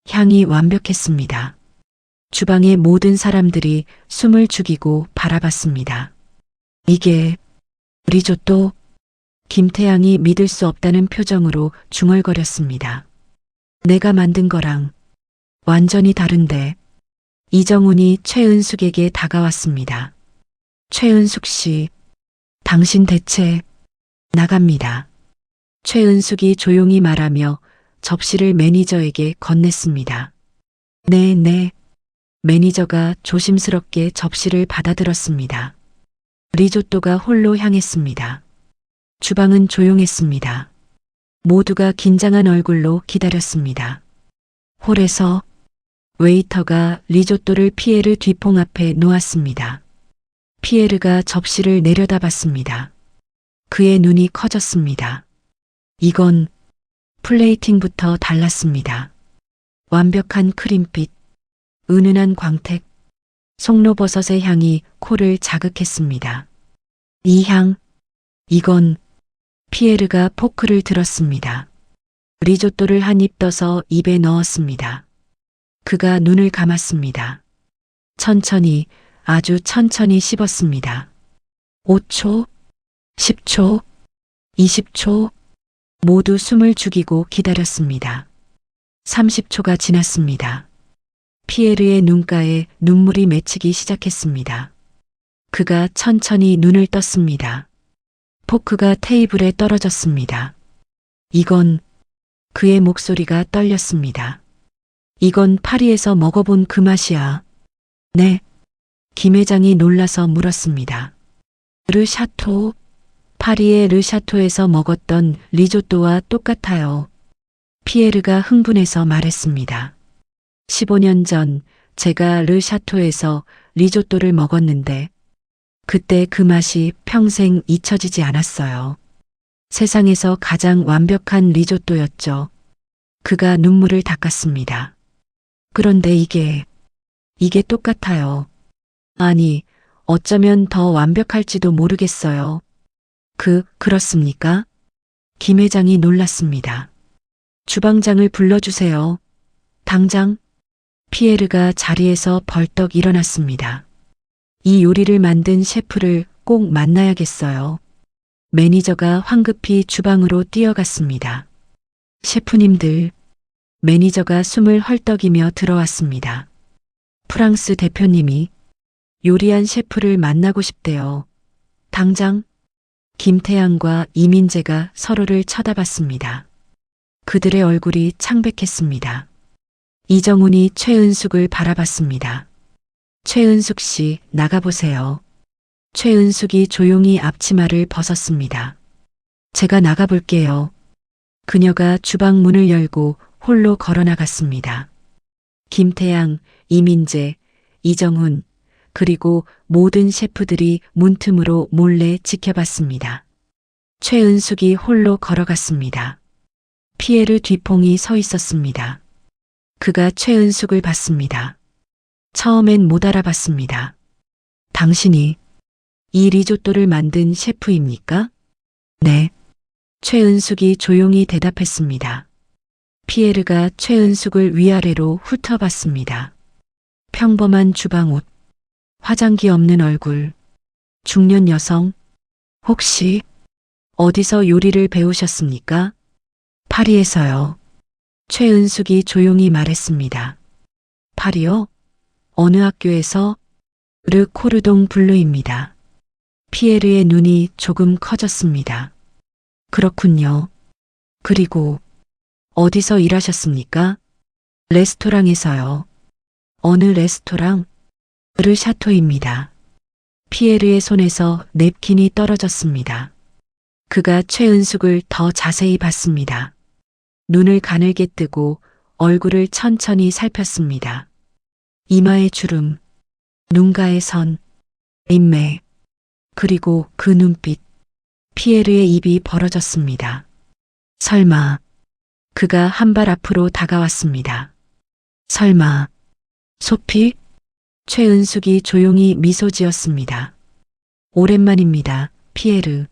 향이 완벽했습니다. 주방의 모든 사람들이 숨을 죽이고 바라봤습니다. 이게 리조또? 김태양이 믿을 수 없다는 표정으로 중얼거렸습니다. 내가 만든 거랑 완전히 다른데. 이정훈이 최은숙에게 다가왔습니다. 최은숙 씨, 당신 대체 나갑니다. 최은숙이 조용히 말하며 접시를 매니저에게 건넸습니다. 네. 매니저가 조심스럽게 접시를 받아들었습니다. 리조또가 홀로 향했습니다. 주방은 조용했습니다. 모두가 긴장한 얼굴로 기다렸습니다. 홀에서 웨이터가 리조또를 피에르 뒷봉 앞에 놓았습니다. 피에르가 접시를 내려다봤습니다. 그의 눈이 커졌습니다. 이건 플레이팅부터 달랐습니다. 완벽한 크림빛, 은은한 광택, 송로버섯의 향이 코를 자극했습니다. 이 향, 이건. 피에르가 포크를 들었습니다. 리조또를 한 입 떠서 입에 넣었습니다. 그가 눈을 감았습니다. 천천히, 아주 천천히 씹었습니다. 5초, 10초, 20초, 모두 숨을 죽이고 기다렸습니다. 30초가 지났습니다. 피에르의 눈가에 눈물이 맺히기 시작했습니다. 그가 천천히 눈을 떴습니다. 포크가 테이블에 떨어졌습니다. 이건. 그의 목소리가 떨렸습니다. 이건 파리에서 먹어본 그 맛이야. 네. 김 회장이 놀라서 물었습니다. 르샤토? 파리의 르샤토에서 먹었던 리조또와 똑같아요. 피에르가 흥분해서 말했습니다. 15년 전 제가 르샤토에서 리조또를 먹었는데 그때 그 맛이 평생 잊혀지지 않았어요. 세상에서 가장 완벽한 리조또였죠. 그가 눈물을 닦았습니다. 그런데 이게 이게 똑같아요. 아니, 어쩌면 더 완벽할지도 모르겠어요. 그렇습니까? 김 회장이 놀랐습니다. 주방장을 불러주세요. 당장. 피에르가 자리에서 벌떡 일어났습니다. 이 요리를 만든 셰프를 꼭 만나야겠어요. 매니저가 황급히 주방으로 뛰어갔습니다. 셰프님들, 매니저가 숨을 헐떡이며 들어왔습니다. 프랑스 대표님이 요리한 셰프를 만나고 싶대요. 당장. 김태양과 이민재가 서로를 쳐다봤습니다. 그들의 얼굴이 창백했습니다. 이정훈이 최은숙을 바라봤습니다. 최은숙 씨, 나가보세요. 최은숙이 조용히 앞치마를 벗었습니다. 제가 나가볼게요. 그녀가 주방 문을 열고 홀로 걸어나갔습니다. 김태양, 이민재, 이정훈, 그리고 모든 셰프들이 문틈으로 몰래 지켜봤습니다. 최은숙이 홀로 걸어갔습니다. 피에르 뒤퐁이 서 있었습니다. 그가 최은숙을 봤습니다. 처음엔 못 알아봤습니다. 당신이 이 리조또를 만든 셰프입니까? 네. 최은숙이 조용히 대답했습니다. 피에르가 최은숙을 위아래로 훑어봤습니다. 평범한 주방옷, 화장기 없는 얼굴, 중년 여성, 혹시 어디서 요리를 배우셨습니까? 파리에서요. 최은숙이 조용히 말했습니다. 파리요? 어느 학교에서? 르 코르동 블루입니다. 피에르의 눈이 조금 커졌습니다. 그렇군요. 그리고 어디서 일하셨습니까? 레스토랑에서요. 어느 레스토랑? 르 샤토입니다. 피에르의 손에서 냅킨이 떨어졌습니다. 그가 최은숙을 더 자세히 봤습니다. 눈을 가늘게 뜨고 얼굴을 천천히 살폈습니다. 이마의 주름, 눈가의 선, 인매, 그리고 그 눈빛. 피에르의 입이 벌어졌습니다. 설마. 그가 한 발 앞으로 다가왔습니다. 설마. 소피? 최은숙이 조용히 미소 지었습니다. 오랜만입니다, 피에르.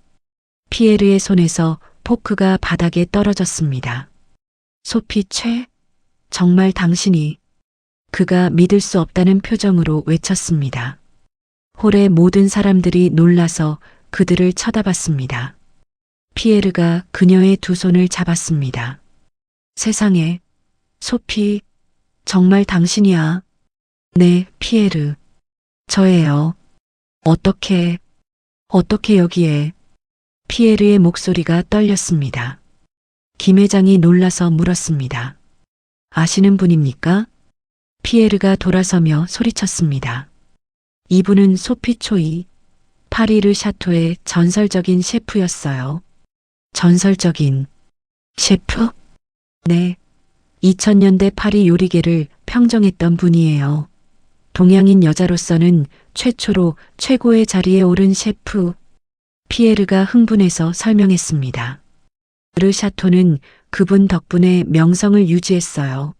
피에르의 손에서 포크가 바닥에 떨어졌습니다. 소피 최? 정말 당신이? 그가 믿을 수 없다는 표정으로 외쳤습니다. 홀의 모든 사람들이 놀라서 그들을 쳐다봤습니다. 피에르가 그녀의 두 손을 잡았습니다. 세상에, 소피, 정말 당신이야. 네, 피에르. 저예요. 어떻게 여기에? 피에르의 목소리가 떨렸습니다. 김 회장이 놀라서 물었습니다. 아시는 분입니까? 피에르가 돌아서며 소리쳤습니다. 이분은 소피 초이, 파리 르 샤토의 전설적인 셰프였어요. 전설적인 셰프? 네. 2000년대 파리 요리계를 평정했던 분이에요. 동양인 여자로서는 최초로 최고의 자리에 오른 셰프. 피에르가 흥분해서 설명했습니다. 르 샤토는 그분 덕분에 명성을 유지했어요.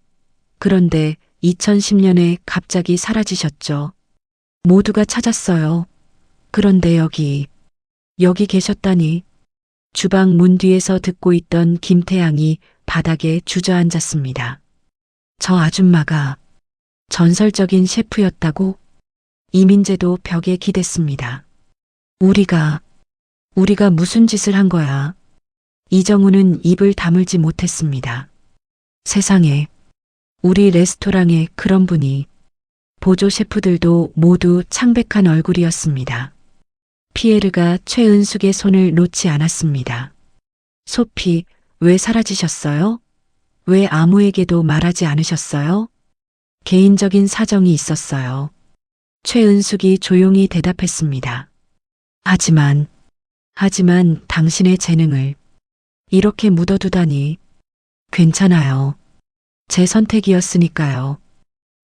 그런데 2010년에 갑자기 사라지셨죠. 모두가 찾았어요. 그런데 여기 계셨다니. 주방 문 뒤에서 듣고 있던 김태양이 바닥에 주저앉았습니다. 저 아줌마가 전설적인 셰프였다고? 이민재도 벽에 기댔습니다. 우리가 무슨 짓을 한 거야? 이정우는 입을 다물지 못했습니다. 세상에, 우리 레스토랑에 그런 분이. 보조 셰프들도 모두 창백한 얼굴이었습니다. 피에르가 최은숙의 손을 놓지 않았습니다. 소피, 왜 사라지셨어요? 왜 아무에게도 말하지 않으셨어요? 개인적인 사정이 있었어요. 최은숙이 조용히 대답했습니다. 하지만 당신의 재능을 이렇게 묻어두다니. 괜찮아요. 제 선택이었으니까요.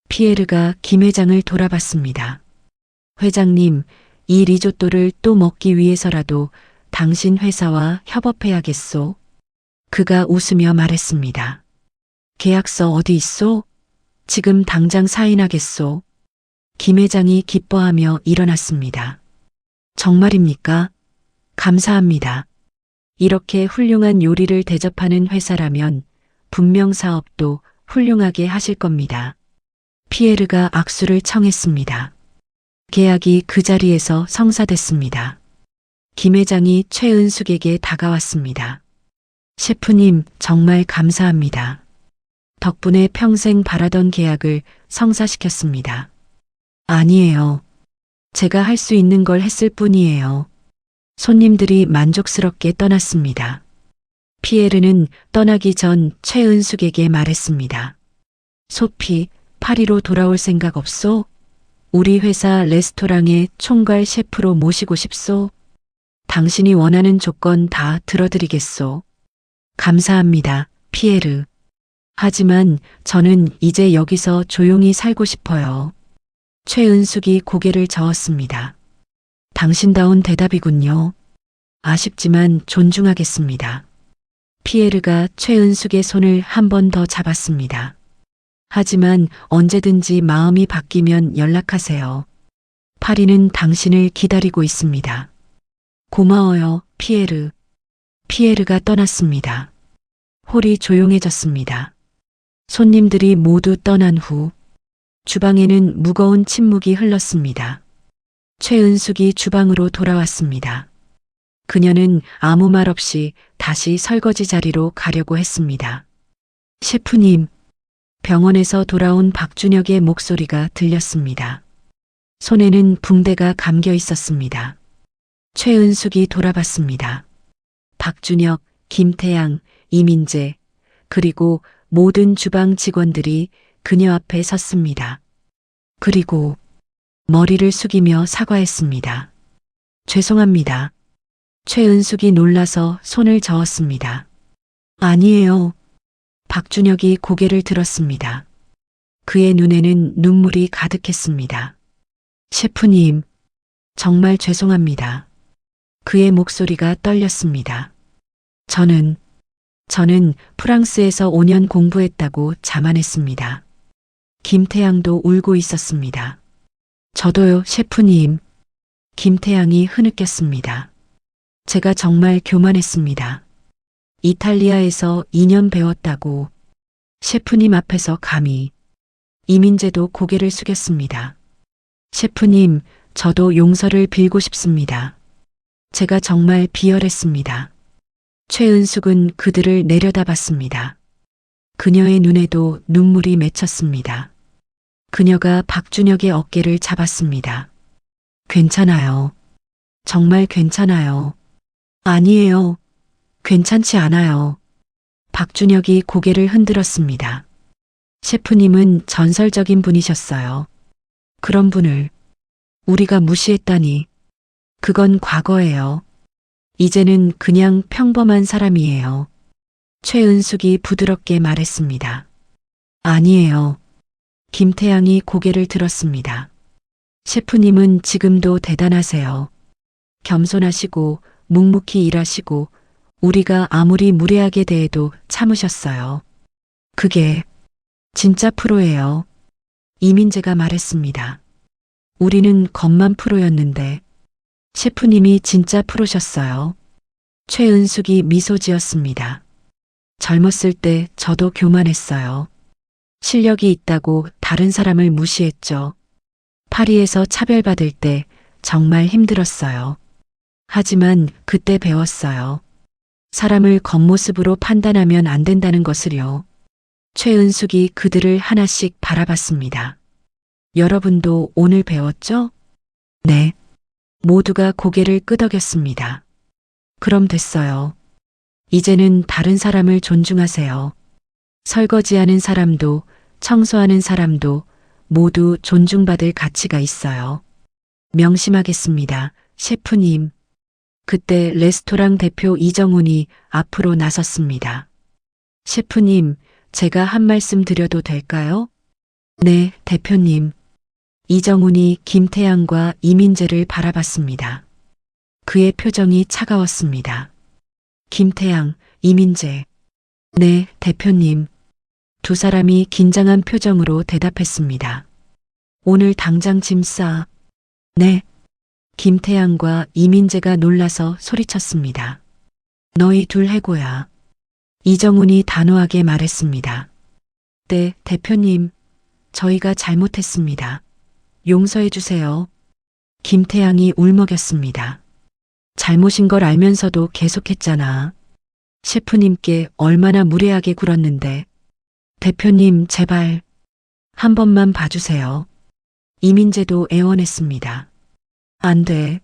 피에르가 김 회장을 돌아봤습니다. 회장님, 이 리조또를 또 먹기 위해서라도 당신 회사와 협업해야겠소. 그가 웃으며 말했습니다. 계약서 어디 있소? 지금 당장 사인하겠소. 김 회장이 기뻐하며 일어났습니다. 정말입니까? 감사합니다. 이렇게 훌륭한 요리를 대접하는 회사라면 분명 사업도 훌륭하게 하실 겁니다. 피에르가 악수를 청했습니다. 계약이 그 자리에서 성사됐습니다. 김 회장이 최은숙에게 다가왔습니다. 셰프님, 정말 감사합니다. 덕분에 평생 바라던 계약을 성사시켰습니다. 아니에요. 제가 할 수 있는 걸 했을 뿐이에요. 손님들이 만족스럽게 떠났습니다. 피에르는 떠나기 전 최은숙에게 말했습니다. 소피, 파리로 돌아올 생각 없소? 우리 회사 레스토랑의 총괄 셰프로 모시고 싶소? 당신이 원하는 조건 다 들어드리겠소. 감사합니다, 피에르. 하지만 저는 이제 여기서 조용히 살고 싶어요. 최은숙이 고개를 저었습니다. 당신다운 대답이군요. 아쉽지만 존중하겠습니다. 피에르가 최은숙의 손을 한 번 더 잡았습니다. 하지만 언제든지 마음이 바뀌면 연락하세요. 파리는 당신을 기다리고 있습니다. 고마워요, 피에르. 피에르가 떠났습니다. 홀이 조용해졌습니다. 손님들이 모두 떠난 후 주방에는 무거운 침묵이 흘렀습니다. 최은숙이 주방으로 돌아왔습니다. 그녀는 아무 말 없이 다시 설거지 자리로 가려고 했습니다. 셰프님, 병원에서 돌아온 박준혁의 목소리가 들렸습니다. 손에는 붕대가 감겨 있었습니다. 최은숙이 돌아봤습니다. 박준혁, 김태양, 이민재, 그리고 모든 주방 직원들이 그녀 앞에 섰습니다. 그리고 머리를 숙이며 사과했습니다. 죄송합니다. 최은숙이 놀라서 손을 저었습니다. 아니에요. 박준혁이 고개를 들었습니다. 그의 눈에는 눈물이 가득했습니다. 셰프님, 정말 죄송합니다. 그의 목소리가 떨렸습니다. 저는 프랑스에서 5년 공부했다고 자만했습니다. 김태양도 울고 있었습니다. 저도요, 셰프님. 김태양이 흐느꼈습니다. 제가 정말 교만했습니다. 이탈리아에서 2년 배웠다고 셰프님 앞에서 감히. 이민재도 고개를 숙였습니다. 셰프님, 저도 용서를 빌고 싶습니다. 제가 정말 비열했습니다. 최은숙은 그들을 내려다봤습니다. 그녀의 눈에도 눈물이 맺혔습니다. 그녀가 박준혁의 어깨를 잡았습니다. 괜찮아요. 정말 괜찮아요. 아니에요. 괜찮지 않아요. 박준혁이 고개를 흔들었습니다. 셰프님은 전설적인 분이셨어요. 그런 분을 우리가 무시했다니. 그건 과거예요. 이제는 그냥 평범한 사람이에요. 최은숙이 부드럽게 말했습니다. 아니에요. 김태양이 고개를 들었습니다. 셰프님은 지금도 대단하세요. 겸손하시고 묵묵히 일하시고 우리가 아무리 무례하게 대해도 참으셨어요. 그게 진짜 프로예요. 이민재가 말했습니다. 우리는 겉만 프로였는데 셰프님이 진짜 프로셨어요. 최은숙이 미소 지었습니다. 젊었을 때 저도 교만했어요. 실력이 있다고 다른 사람을 무시했죠. 파리에서 차별받을 때 정말 힘들었어요. 하지만 그때 배웠어요. 사람을 겉모습으로 판단하면 안 된다는 것을요. 최은숙이 그들을 하나씩 바라봤습니다. 여러분도 오늘 배웠죠? 네. 모두가 고개를 끄덕였습니다. 그럼 됐어요. 이제는 다른 사람을 존중하세요. 설거지하는 사람도 청소하는 사람도 모두 존중받을 가치가 있어요. 명심하겠습니다, 셰프님. 그때 레스토랑 대표 이정훈이 앞으로 나섰습니다. 셰프님, 제가 한 말씀 드려도 될까요? 네, 대표님. 이정훈이 김태양과 이민재를 바라봤습니다. 그의 표정이 차가웠습니다. 김태양, 이민재. 네, 대표님. 두 사람이 긴장한 표정으로 대답했습니다. 오늘 당장 짐 싸. 네. 김태양과 이민재가 놀라서 소리쳤습니다. 너희 둘 해고야. 이정훈이 단호하게 말했습니다. 네, 대표님. 저희가 잘못했습니다. 용서해 주세요. 김태양이 울먹였습니다. 잘못인 걸 알면서도 계속했잖아. 셰프님께 얼마나 무례하게 굴었는데. 대표님, 제발 한 번만 봐주세요. 이민재도 애원했습니다. 안 돼.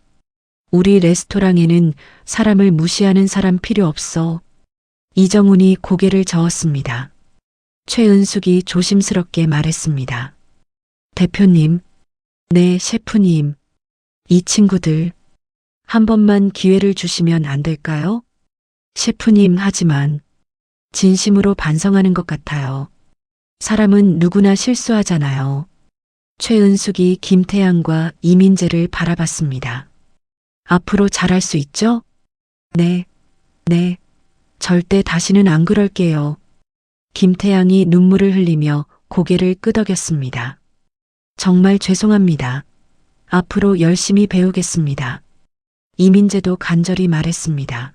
우리 레스토랑에는 사람을 무시하는 사람 필요 없어. 이정훈이 고개를 저었습니다. 최은숙이 조심스럽게 말했습니다. 대표님, 네, 셰프님. 이 친구들 한 번만 기회를 주시면 안 될까요? 셰프님, 하지만 진심으로 반성하는 것 같아요. 사람은 누구나 실수하잖아요. 최은숙이 김태양과 이민재를 바라봤습니다. 앞으로 잘할 수 있죠? 네, 네. 절대 다시는 안 그럴게요. 김태양이 눈물을 흘리며 고개를 끄덕였습니다. 정말 죄송합니다. 앞으로 열심히 배우겠습니다. 이민재도 간절히 말했습니다.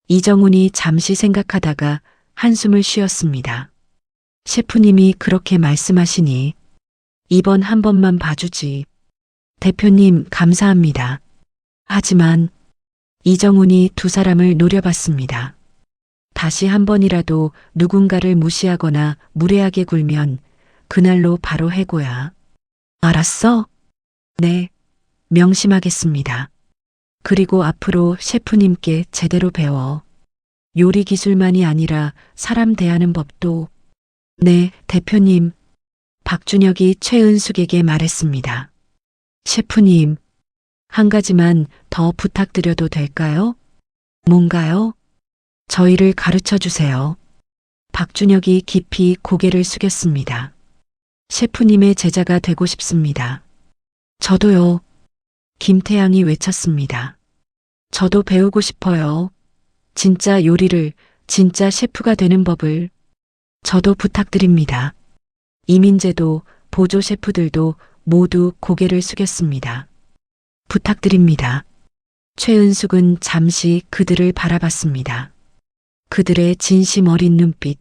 이정훈이 잠시 생각하다가 한숨을 쉬었습니다. 셰프님이 그렇게 말씀하시니 이번 한 번만 봐주지. 대표님, 감사합니다. 하지만 이정훈이 두 사람을 노려봤습니다. 다시 한 번이라도 누군가를 무시하거나 무례하게 굴면 그날로 바로 해고야. 알았어? 네, 명심하겠습니다. 그리고 앞으로 셰프님께 제대로 배워. 요리 기술만이 아니라 사람 대하는 법도. 네, 대표님. 박준혁이 최은숙에게 말했습니다. 셰프님, 한 가지만 더 부탁드려도 될까요? 뭔가요? 저희를 가르쳐 주세요. 박준혁이 깊이 고개를 숙였습니다. 셰프님의 제자가 되고 싶습니다. 저도요. 김태양이 외쳤습니다. 저도 배우고 싶어요. 진짜 요리를, 진짜 셰프가 되는 법을. 저도 부탁드립니다. 이민재도 보조 셰프들도 모두 고개를 숙였습니다. 부탁드립니다. 최은숙은 잠시 그들을 바라봤습니다. 그들의 진심 어린 눈빛,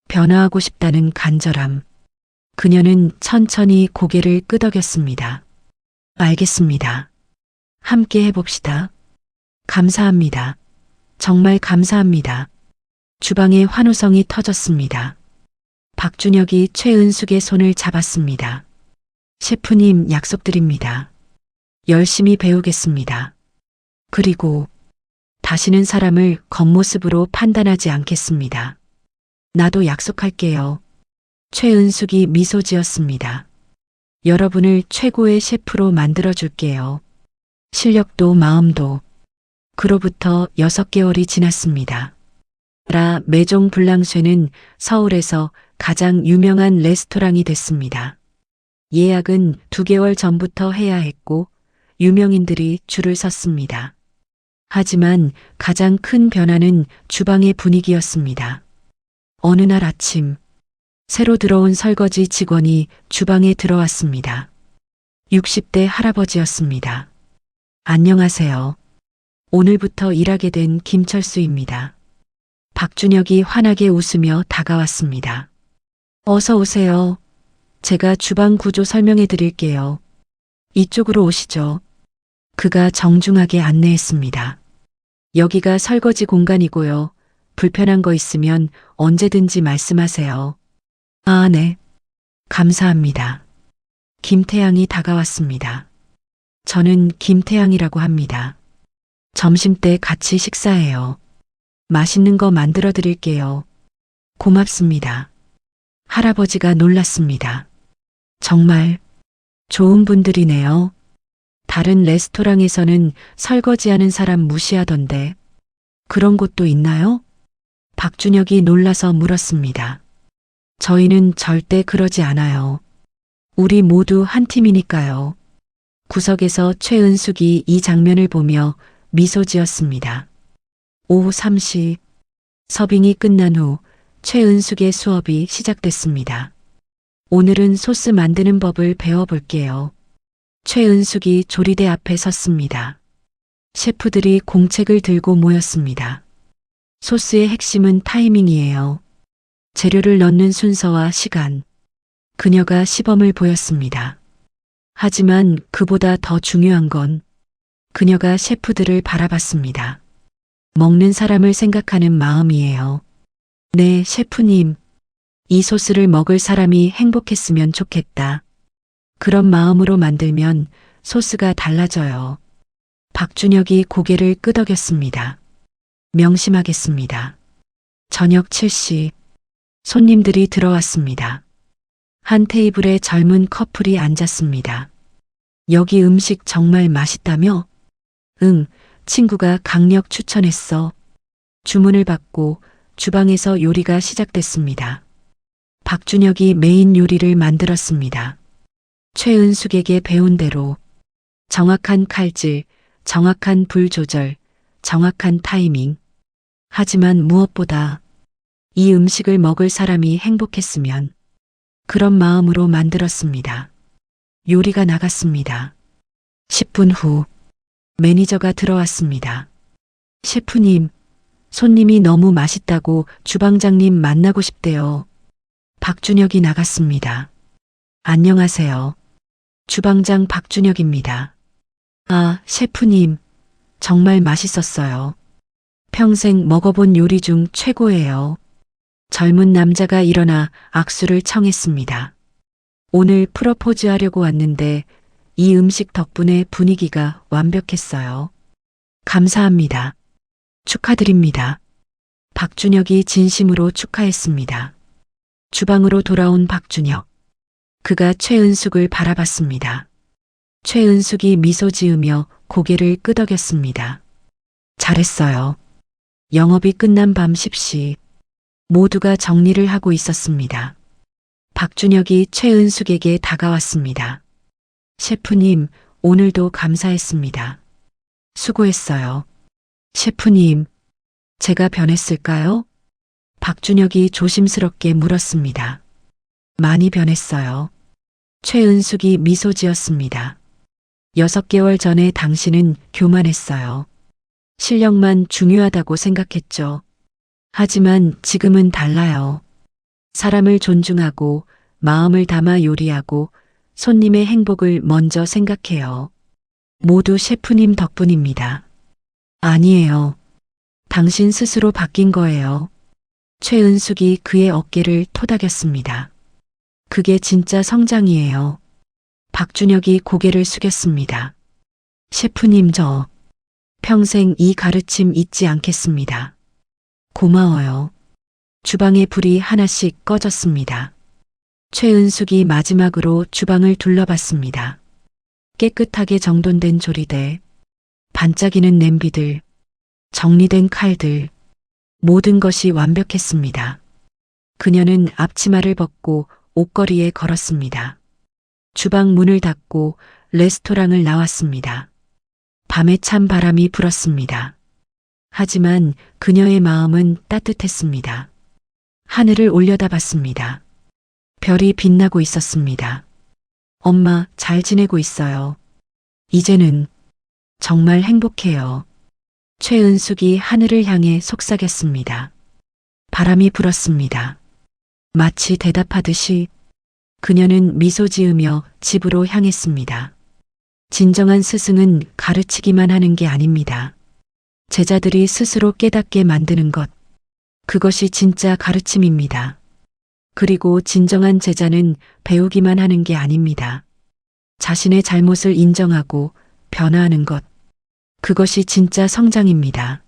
변화하고 싶다는 간절함. 그녀는 천천히 고개를 끄덕였습니다. 알겠습니다. 함께 해봅시다. 감사합니다. 정말 감사합니다. 주방에 환호성이 터졌습니다. 박준혁이 최은숙의 손을 잡았습니다. 셰프님, 약속드립니다. 열심히 배우겠습니다. 그리고 다시는 사람을 겉모습으로 판단하지 않겠습니다. 나도 약속할게요. 최은숙이 미소 지었습니다. 여러분을 최고의 셰프로 만들어줄게요. 실력도 마음도. 그로부터 6개월이 지났습니다. 라 메종 블랑쉐는 서울에서 가장 유명한 레스토랑이 됐습니다. 예약은 2개월 전부터 해야 했고 유명인들이 줄을 섰습니다. 하지만 가장 큰 변화는 주방의 분위기였습니다. 어느 날 아침, 새로 들어온 설거지 직원이 주방에 들어왔습니다. 60대 할아버지였습니다. 안녕하세요. 오늘부터 일하게 된 김철수입니다. 박준혁이 환하게 웃으며 다가왔습니다. 어서 오세요. 제가 주방 구조 설명해 드릴게요. 이쪽으로 오시죠. 그가 정중하게 안내했습니다. 여기가 설거지 공간이고요. 불편한 거 있으면 언제든지 말씀하세요. 아, 네. 감사합니다. 김태양이 다가왔습니다. 저는 김태양이라고 합니다. 점심때 같이 식사해요. 맛있는 거 만들어 드릴게요. 고맙습니다. 할아버지가 놀랐습니다. 정말 좋은 분들이네요. 다른 레스토랑에서는 설거지하는 사람 무시하던데 그런 곳도 있나요? 박준혁이 놀라서 물었습니다. 저희는 절대 그러지 않아요. 우리 모두 한 팀이니까요. 구석에서 최은숙이 이 장면을 보며 미소 지었습니다. 오후 3시 서빙이 끝난 후 최은숙의 수업이 시작됐습니다. 오늘은 소스 만드는 법을 배워볼게요. 최은숙이 조리대 앞에 섰습니다. 셰프들이 공책을 들고 모였습니다. 소스의 핵심은 타이밍이에요. 재료를 넣는 순서와 시간. 그녀가 시범을 보였습니다. 하지만 그보다 더 중요한 건 그녀가 셰프들을 바라봤습니다. 먹는 사람을 생각하는 마음이에요. 네, 셰프님. 이 소스를 먹을 사람이 행복했으면 좋겠다. 그런 마음으로 만들면 소스가 달라져요. 박준혁이 고개를 끄덕였습니다. 명심하겠습니다. 저녁 7시 손님들이 들어왔습니다. 한 테이블에 젊은 커플이 앉았습니다. 여기 음식 정말 맛있다며? 응, 친구가 강력 추천했어. 주문을 받고 주방에서 요리가 시작됐습니다. 박준혁이 메인 요리를 만들었습니다. 최은숙에게 배운 대로 정확한 칼질, 정확한 불 조절, 정확한 타이밍. 하지만 무엇보다 이 음식을 먹을 사람이 행복했으면 그런 마음으로 만들었습니다. 요리가 나갔습니다. 10분 후 매니저가 들어왔습니다. 셰프님, 손님이 너무 맛있다고 주방장님 만나고 싶대요. 박준혁이 나갔습니다. 안녕하세요. 주방장 박준혁입니다. 아, 셰프님, 정말 맛있었어요. 평생 먹어본 요리 중 최고예요. 젊은 남자가 일어나 악수를 청했습니다. 오늘 프러포즈 하려고 왔는데 이 음식 덕분에 분위기가 완벽했어요. 감사합니다. 축하드립니다. 박준혁이 진심으로 축하했습니다. 주방으로 돌아온 박준혁. 그가 최은숙을 바라봤습니다. 최은숙이 미소 지으며 고개를 끄덕였습니다. 잘했어요. 영업이 끝난 밤 10시 모두가 정리를 하고 있었습니다. 박준혁이 최은숙에게 다가왔습니다. 셰프님, 오늘도 감사했습니다. 수고했어요. 셰프님, 제가 변했을까요? 박준혁이 조심스럽게 물었습니다. 많이 변했어요. 최은숙이 미소 지었습니다. 6개월 전에 당신은 교만했어요. 실력만 중요하다고 생각했죠. 하지만 지금은 달라요. 사람을 존중하고 마음을 담아 요리하고 손님의 행복을 먼저 생각해요. 모두 셰프님 덕분입니다. 아니에요. 당신 스스로 바뀐 거예요. 최은숙이 그의 어깨를 토닥였습니다. 그게 진짜 성장이에요. 박준혁이 고개를 숙였습니다. 셰프님, 저 평생 이 가르침 잊지 않겠습니다. 고마워요. 주방의 불이 하나씩 꺼졌습니다. 최은숙이 마지막으로 주방을 둘러봤습니다. 깨끗하게 정돈된 조리대, 반짝이는 냄비들, 정리된 칼들, 모든 것이 완벽했습니다. 그녀는 앞치마를 벗고 옷걸이에 걸었습니다. 주방 문을 닫고 레스토랑을 나왔습니다. 밤에 찬 바람이 불었습니다. 하지만 그녀의 마음은 따뜻했습니다. 하늘을 올려다봤습니다. 별이 빛나고 있었습니다. 엄마, 잘 지내고 있어요. 이제는 정말 행복해요. 최은숙이 하늘을 향해 속삭였습니다. 바람이 불었습니다. 마치 대답하듯이 그녀는 미소 지으며 집으로 향했습니다. 진정한 스승은 가르치기만 하는 게 아닙니다. 제자들이 스스로 깨닫게 만드는 것. 그것이 진짜 가르침입니다. 그리고 진정한 제자는 배우기만 하는 게 아닙니다. 자신의 잘못을 인정하고 변화하는 것. 그것이 진짜 성장입니다.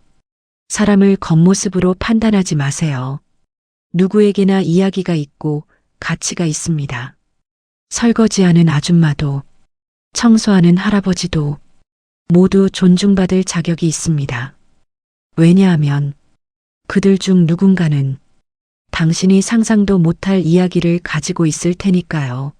사람을 겉모습으로 판단하지 마세요. 누구에게나 이야기가 있고 가치가 있습니다. 설거지하는 아줌마도, 청소하는 할아버지도 모두 존중받을 자격이 있습니다. 왜냐하면 그들 중 누군가는 당신이 상상도 못할 이야기를 가지고 있을 테니까요.